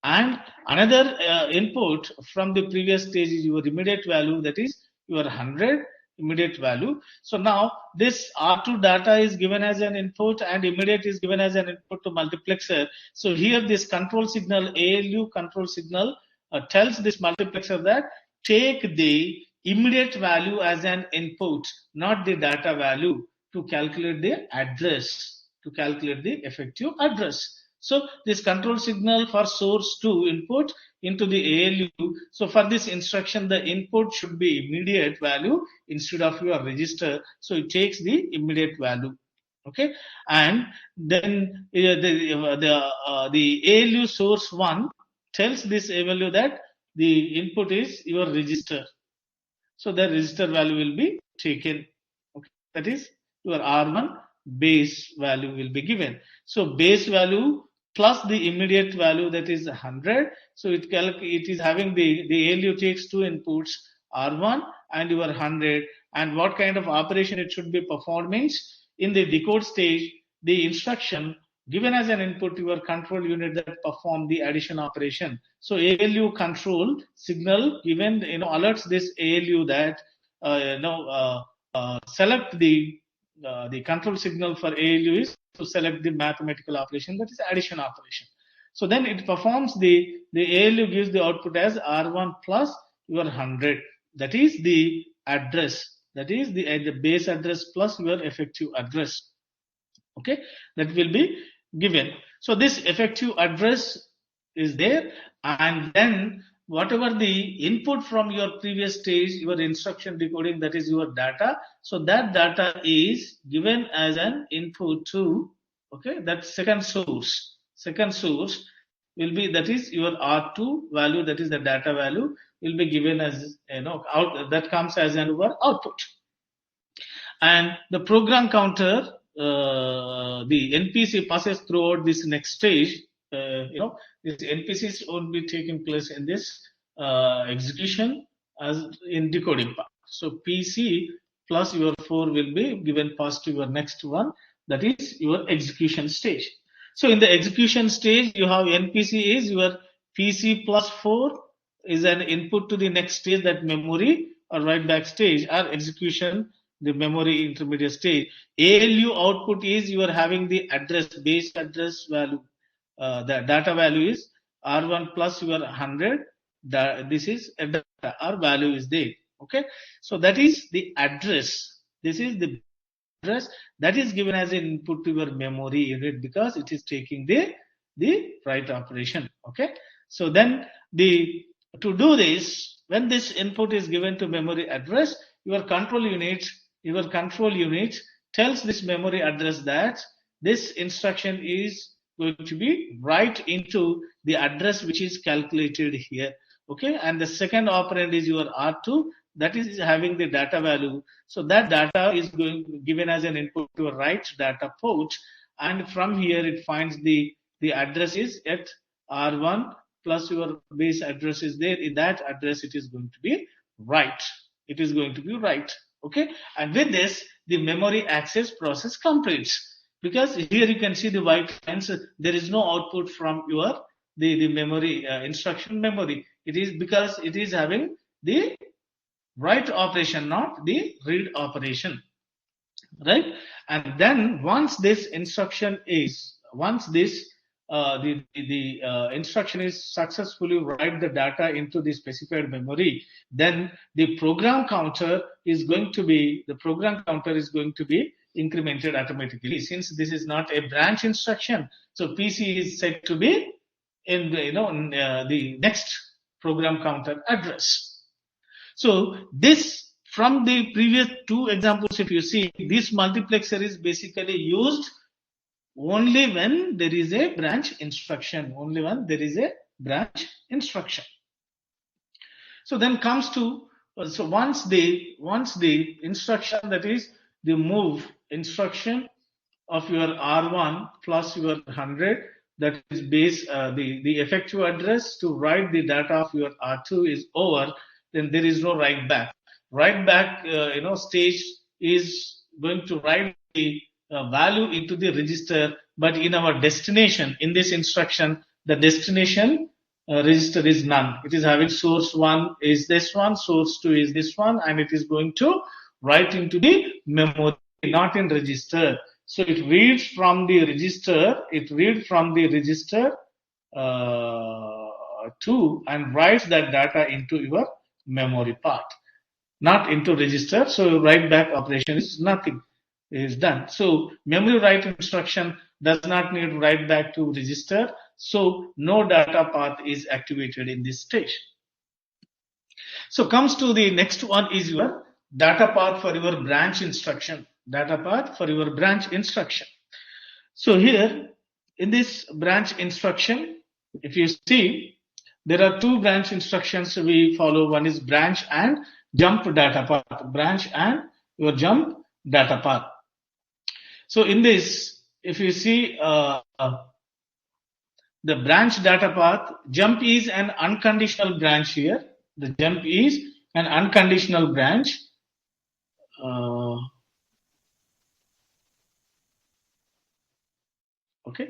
and another input from the previous stage is your immediate value, that is your 100 immediate value. So now this R2 data is given as an input and immediate is given as an input to multiplexer. So here this control signal, ALU control signal, tells this multiplexer that take the immediate value as an input, not the data value, to calculate the address, to calculate the effective address. So this control signal for source to input into the ALU. So for this instruction, the input should be immediate value instead of your register. So it takes the immediate value. Okay, and then the ALU source 1 tells this ALU that the input is your register. So the register value will be taken. Okay, that is your R1 base value will be given. So base value plus the immediate value, that is 100. So it is having the ALU takes two inputs, R1 and your 100, and what kind of operation it should be performing. In the decode stage, the instruction given as an input your control unit that perform the addition operation. So ALU control signal given alerts this ALU that select the control signal for ALU is to select the mathematical operation, that is addition operation. So then it performs the ALU gives the output as R1 plus your 100, that is the address, that is the base address plus your effective address. Okay, that will be given. So this effective address is there, and then whatever the input from your previous stage, your instruction decoding, that is your data. So that data is given as an input to, okay, that second source will be, that is your R2 value, that is the data value, will be given as out, that comes as an output. And the program counter, the NPC passes throughout this next stage. These NPCs won't be taking place in this execution as in decoding part. So PC plus your 4 will be given pass to your next one, that is your execution stage. So in the execution stage, you have NPC is your PC plus 4 is an input to the next stage, that memory or write back stage, or execution, the memory intermediate stage. ALU output is you are having the address, base address value. The data value is R1 plus your 100. This is a data, our value is there. Okay, so that is the address. This is the address that is given as an input to your memory unit, because it is taking the write operation. Okay, so then to do this, when this input is given to memory address, your control unit tells this memory address that this instruction is going to be right into the address which is calculated here. Okay, and the second operand is your R2, that is having the data value. So that data is given as an input to a write data port, and from here it finds the address is at R1 plus your base address is there. In that address it is going to be write. It is going to be write. Okay, and with this the memory access process completes, because here you can see the white lines. There is no output from your the memory instruction memory. It is because it is having the write operation, not the read operation, right? And then once this instruction is instruction is successfully write the data into the specified memory, then the program counter is going to be incremented automatically. Since this is not a branch instruction, so PC is set to be in the next program counter address. So this, from the previous two examples, if you see, this multiplexer is basically used only when there is a branch instruction. So then comes to So once the instruction, that is the move instruction of your R1 plus your 100, that is base the effective address to write the data of your R2 is over, then there is no write back. Write back stage is going to write the value into the register, but in our destination, in this instruction, the destination register is none. It is having source 1 is this one, source 2 is this one, and it is going to write into the memory, not in register. So it reads from the register, uh, 2 and writes that data into your memory part, not into register. So write back operation is nothing, is done. So memory write instruction does not need write back to register. So no data path is activated in this stage. So comes to the next one is your data path for your branch instruction. Data path for your branch instruction. So here in this branch instruction, if you see, there are two branch instructions we follow. One is branch and jump data path. Branch and your jump data path. So in this, if you see the branch data path, jump is an unconditional branch here. The jump is an unconditional branch. Okay.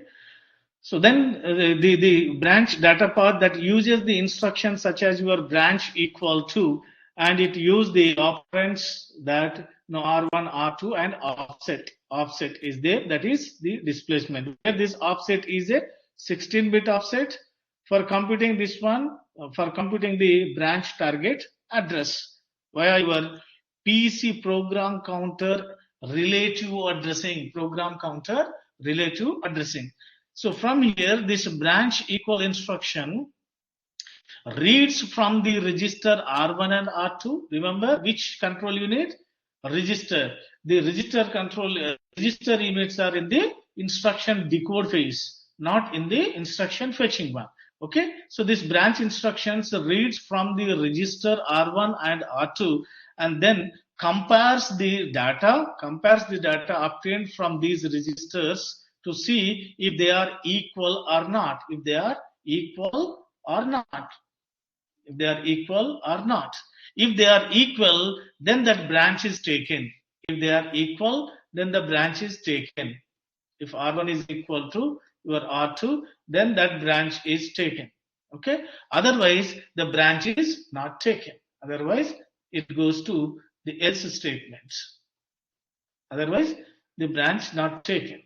So then the branch data path that uses the instructions such as your branch equal to, and it use the operands that R1, R2 and offset. Offset is there, that is the displacement. Where this offset is a 16-bit offset for computing this one, for computing the branch target address via your PC program counter relative addressing, So from here, this branch equal instruction reads from the register R1 and R2. Remember which control unit? Register. The register control register units are in the instruction decode phase, not in the instruction fetching one. Okay, so this branch instructions reads from the register R1 and R2 and then compares the data obtained from these registers to see if they are equal or not. If they are equal or not. If they are equal or not. If they are equal, then that branch is taken. If they are equal, then the branch is taken. If R1 is equal to your R2, then that branch is taken. Okay. Otherwise, the branch is not taken. Otherwise, it goes to the else statement. Otherwise, the branch not taken.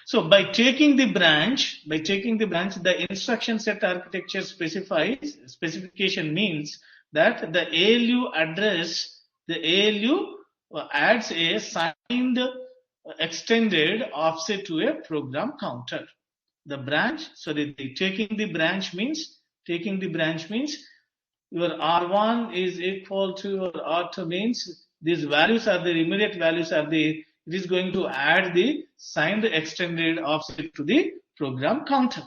So by taking the branch, the instruction set architecture specification means that the ALU address, the ALU adds a signed extended offset to a program counter. The branch, so taking the branch means your R1 is equal to your R2 means these values are the immediate values are the, it is going to add the signed extended offset to the program counter.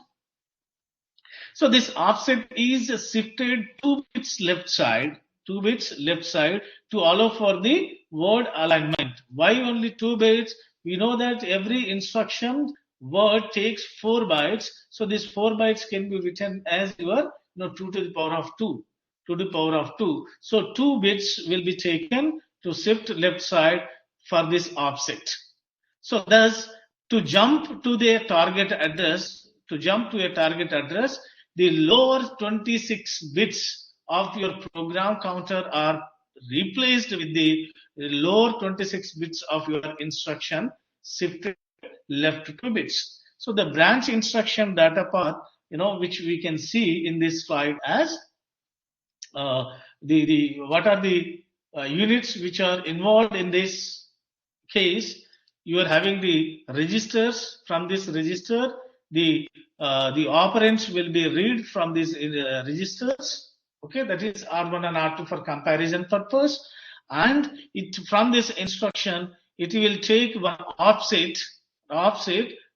So this offset is shifted 2 bits left side to allow for the word alignment. Why only 2 bits? We know that every instruction word takes 4 bytes. So this 4 bytes can be written as your 2 to the power of 2. 2 to the power of 2. So 2 bits will be taken to shift left side for this offset. So thus to jump to a target address, the lower 26 bits of your program counter are replaced with the lower 26 bits of your instruction shifted left 2 bits. So the branch instruction data path, which we can see in this slide as what are the units which are involved in this case. You are having the registers. From this register, the operands will be read from these registers. Okay, that is R1 and R2 for comparison purpose. And from this instruction, it will take one offset.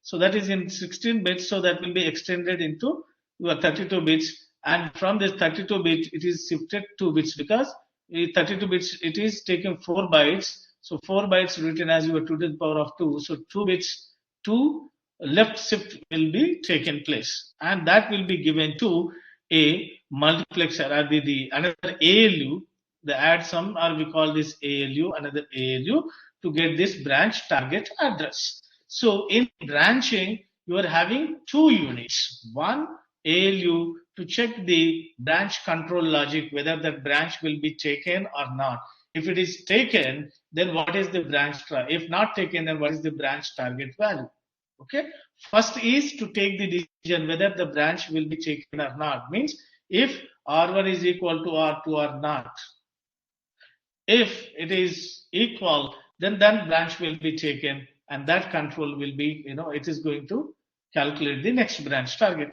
So that is in 16 bits. So that will be extended into your 32 bits. And from this 32 bit, it is shifted 2 bits because 32 bits, it is taking 4 bytes. So 4 bytes written as your 2 to the power of 2. So 2 bits, 2 left shift will be taken place, and that will be given to a multiplexer or the another ALU. The add sum, or we call this ALU, another ALU, to get this branch target address. So in branching, you are having two units. One ALU to check the branch control logic, whether that branch will be taken or not. If it is taken, then what is the branch? If not taken, then what is the branch target value? Okay. First is to take the decision whether the branch will be taken or not. Means if R1 is equal to R2 or not. If it is equal, then that branch will be taken, and that control will be, it is going to calculate the next branch target.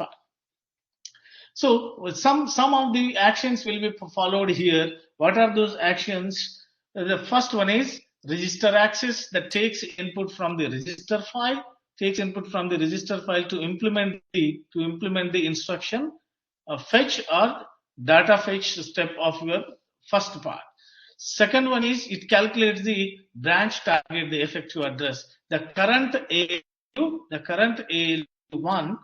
So some of the actions will be followed here. What are those actions? The first one is register access, that takes input from the register file, to implement the instruction fetch or data fetch step of your first part. Second one is it calculates the branch target, the effective address. The current ALU1,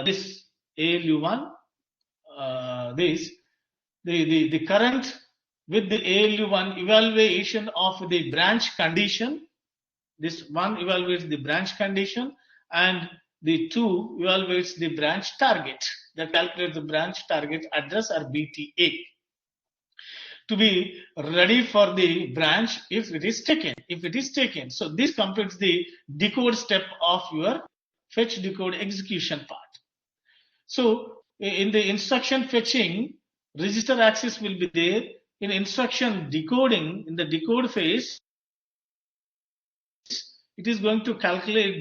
this ALU1, the current with the ALU1 evaluation of the branch condition. This one evaluates the branch condition, and the 2 evaluates the branch target, that calculates the branch target address, or BTA, to be ready for the branch if it is taken. So this completes the decode step of your fetch, decode, execution part. So in the instruction fetching, register access will be there. In instruction decoding, in the decode phase, it is going to calculate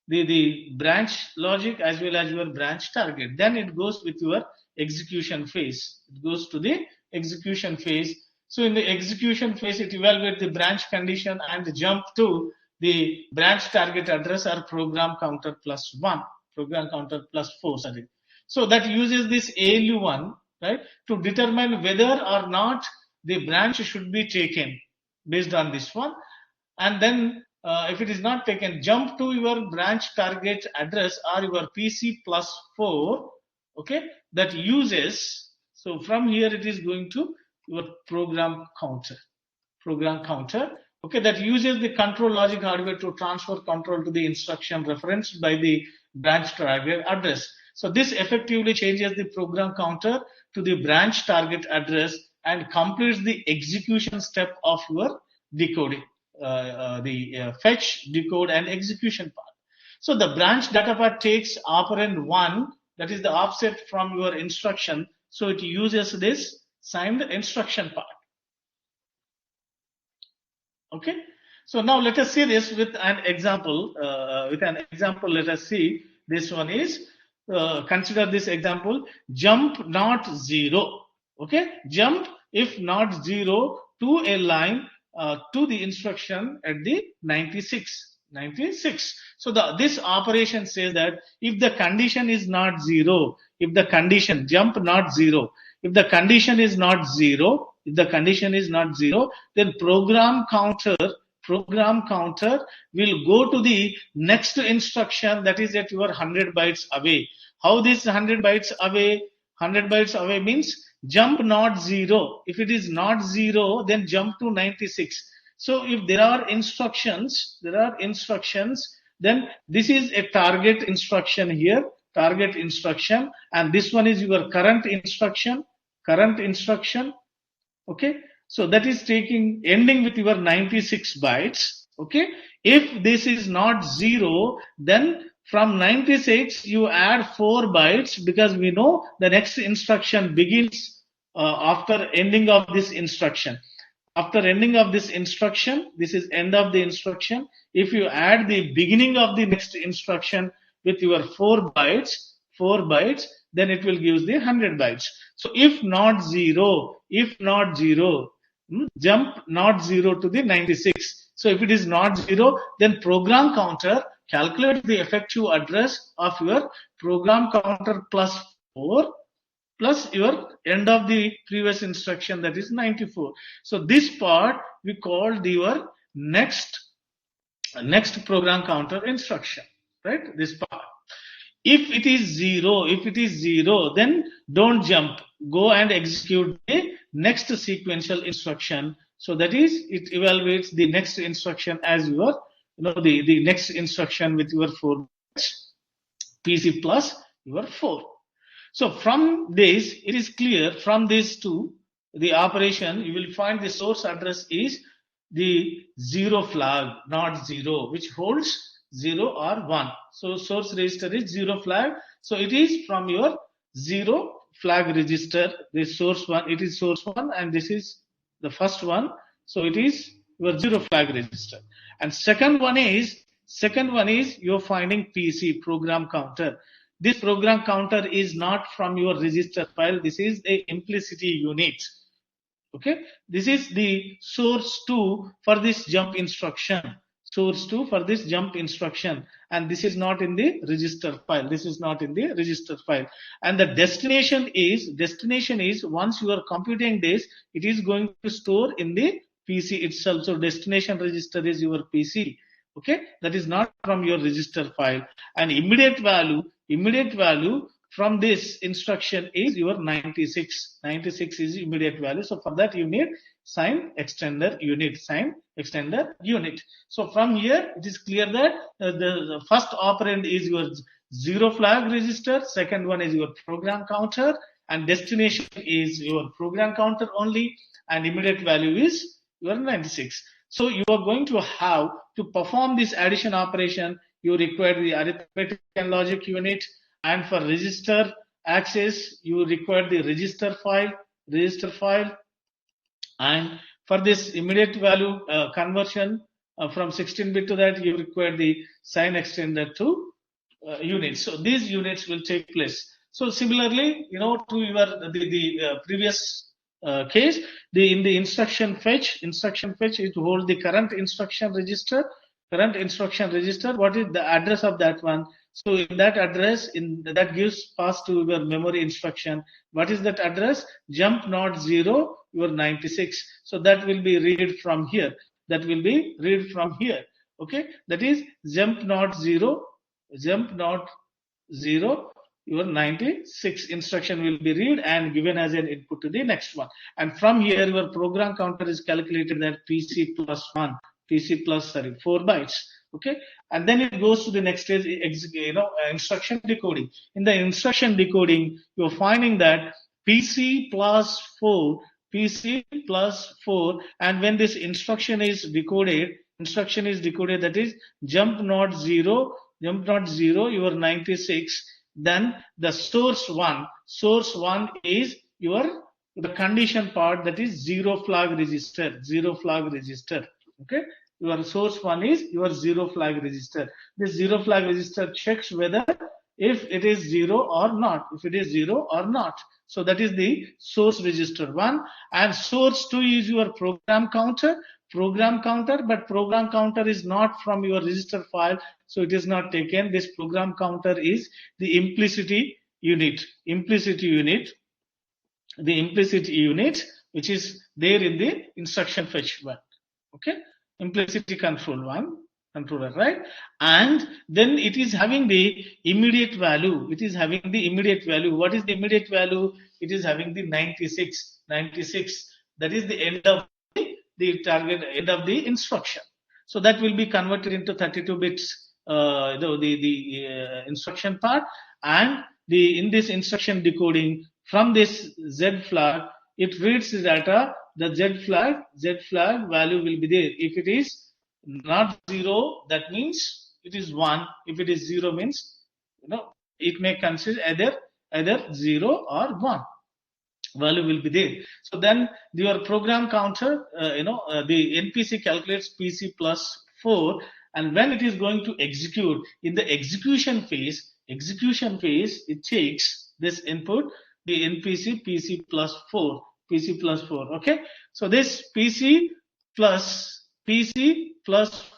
the branch logic as well as your branch target. Then it goes with your execution phase. It goes to the execution phase. So in the execution phase, it evaluates the branch condition and jump to the branch target address, or program counter plus 1, program counter plus 4, sorry. So that uses this ALU1, right, to determine whether or not the branch should be taken based on this one. And then if it is not taken, jump to your branch target address, or your PC plus 4, okay, that uses, so from here it is going to your program counter, okay, that uses the control logic hardware to transfer control to the instruction referenced by the branch target address. So this effectively changes the program counter to the branch target address and completes the execution step of your decoding, the fetch, decode, and execution part. So the branch data part takes operand 1, that is the offset from your instruction. So it uses this signed instruction part. Okay. So now let us see this with an example. Let us see. This one is, consider this example, jump not 0. Okay. Jump if not 0 to a line to the instruction at the 96. So this operation says that if the condition is not 0, if the condition jump not 0, if the condition is not 0, then program counter will go to the next instruction, that is at your 100 bytes away. How this 100 bytes away? 100 bytes away means jump not 0. If it is not 0, then jump to 96. So if there are instructions, then this is a target instruction here, and this one is your current instruction. Okay. So that is ending with your 96 bytes. Okay. If this is not 0, then from 96 you add 4 bytes, because we know the next instruction begins after ending of this instruction. After ending of this instruction, this is end of the instruction. If you add the beginning of the next instruction with your 4 bytes, then it will give the 100 bytes. So if not 0, jump not 0 to the 96. So if it is not 0, then program counter calculates the effective address of your program counter plus 4 plus your end of the previous instruction, that is 94. So this part we called your next program counter instruction, right? This part. If it is zero, then don't jump. Go and execute the next sequential instruction. So that is, it evaluates the next instruction as your, the next instruction with your 4 PC plus your 4. So from this, it is clear from this to the operation, you will find the source address is the 0 flag, not 0, which holds 0 or 1. So source register is 0 flag. So it is from your 0 flag register. This source 1, it is source 1, and this is the first one. So it is your 0 flag register. And second one is you're finding PC program counter. This program counter is not from your register file. This is a implicit unit. Okay, this is the source 2 for this jump instruction. Source 2 for this jump instruction, and this is not in the register file. This is not in the register file. And the destination is once you are computing this, it is going to store in the PC itself. So destination register is your PC. Okay, that is not from your register file. And immediate value from this instruction is your 96. 96 is immediate value. So for that you need sign extender unit. So from here it is clear that the first operand is your 0 flag register, second one is your program counter, and destination is your program counter only, and immediate value is your 96. So you are going to have to perform this addition operation. You require the arithmetic and logic unit, and for register access you require the register file, and for this immediate value conversion from 16-bit to that, you require the sign extender to units. So these units will take place. So similarly, to your the previous case, in the instruction fetch, it holds the current instruction register. What is the address of that one? So in that address, that gives pass to your memory instruction. What is that address? Jump not 0, your 96. So that will be read from here. Okay, that is jump not 0, your 96 instruction will be read and given as an input to the next one. And from here, your program counter is calculated at PC plus 4 bytes. Okay, and then it goes to the next stage, instruction decoding. In the instruction decoding, you're finding that PC plus 4, and when this instruction is decoded, that is jump not 0, your 96. Then the source 1 is the condition part, that is 0 flag register. Okay, your source 1 is your 0 flag register. This 0 flag register checks whether if it is 0 or not. So that is the source register 1, and source 2 is your program counter, but program counter is not from your register file, so it is not taken. This program counter is the implicit unit, which is there in the instruction fetch one. Okay, implicit controller, right? And then it is having the immediate value. What is the immediate value? It is having the 96. That is the end of the target, end of the instruction. So that will be converted into 32 bits, the instruction part. And in this instruction decoding, from this Z flag, it reads the data. The Z flag value will be there. If it is not 0, that means it is 1. If it is 0, means it may consider either 0 or 1. Value will be there. So then your program counter, the NPC calculates PC plus 4, and when it is going to execute, in the execution phase, it takes this input, the NPC PC plus 4. Okay, so this PC plus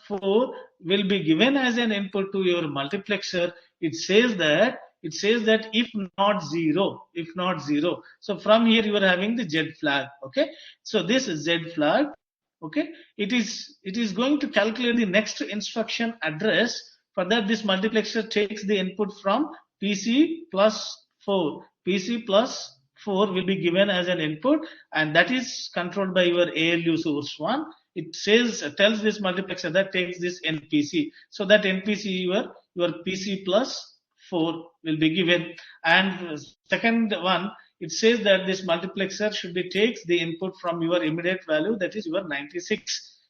4 will be given as an input to your multiplexer. It says that it says that if not zero. So from here you are having the Z flag. Okay, so this Z flag, okay, it is going to calculate the next instruction address. For that, this multiplexer takes the input from PC plus 4. PC plus 4 will be given as an input, and that is controlled by your ALU source 1. It tells this multiplexer that takes this NPC. So that NPC, your PC plus 4 will be given. And second one, it says that this multiplexer should be takes the input from your immediate value, that is your 96.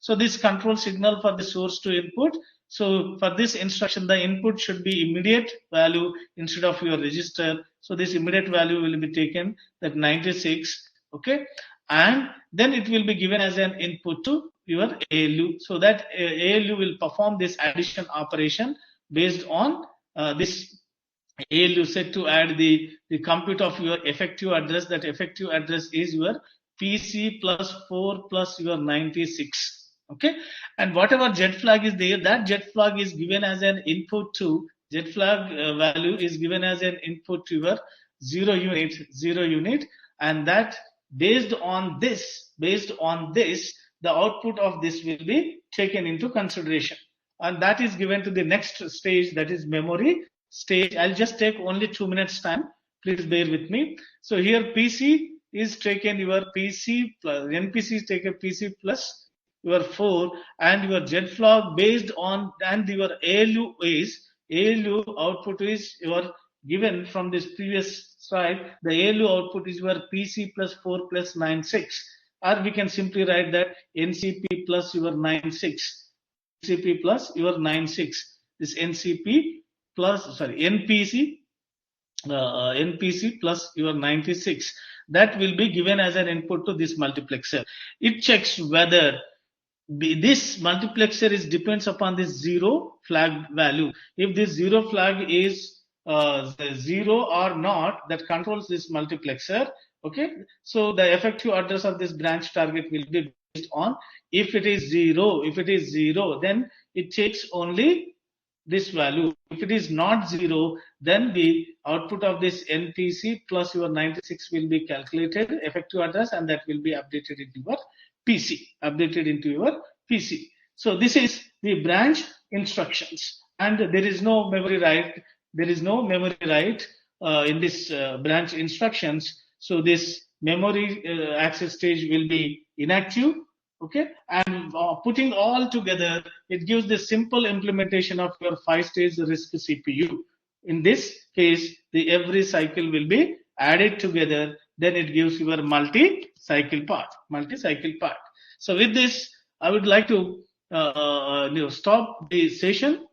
So this control signal for the source to input. So for this instruction, the input should be immediate value instead of your register. So this immediate value will be taken, that 96. Okay, and then it will be given as an input to your ALU. So that ALU will perform this addition operation based on this ALU set to add the compute of your effective address. That effective address is your PC plus 4 plus your 96. Okay, and whatever Z flag is there, that Z flag is given as an input to Z flag value is given as an input to your 0 unit, and that based on this, the output of this will be taken into consideration, and that is given to the next stage, that is memory stage. I'll just take only 2 minutes time. Please bear with me. So here PC is taken your PC plus NPC is taken PC plus your 4, and your Z flag based on, and your ALU output is your given from this previous slide. The ALU output is your PC plus 4 plus 96, or we can simply write that NCP plus your 96. NCP plus your 96. This NCP plus NPC plus your 96. That will be given as an input to this multiplexer. It checks whether this multiplexer depends upon this 0 flag value. If this 0 flag is 0 or not, that controls this multiplexer. Okay, so the effective address of this branch target will be based on, if it is 0, then it takes only this value. If it is not 0, then the output of this NPC plus your 96 will be calculated, effective address, and that will be updated into your PC. So this is the branch instructions, and there is no memory write. In this branch instructions. So this memory access stage will be inactive. Okay, and putting all together, it gives the simple implementation of your 5-stage RISC CPU. In this case, the every cycle will be added together. Then it gives your multi-cycle part. So with this, I would like to stop the session.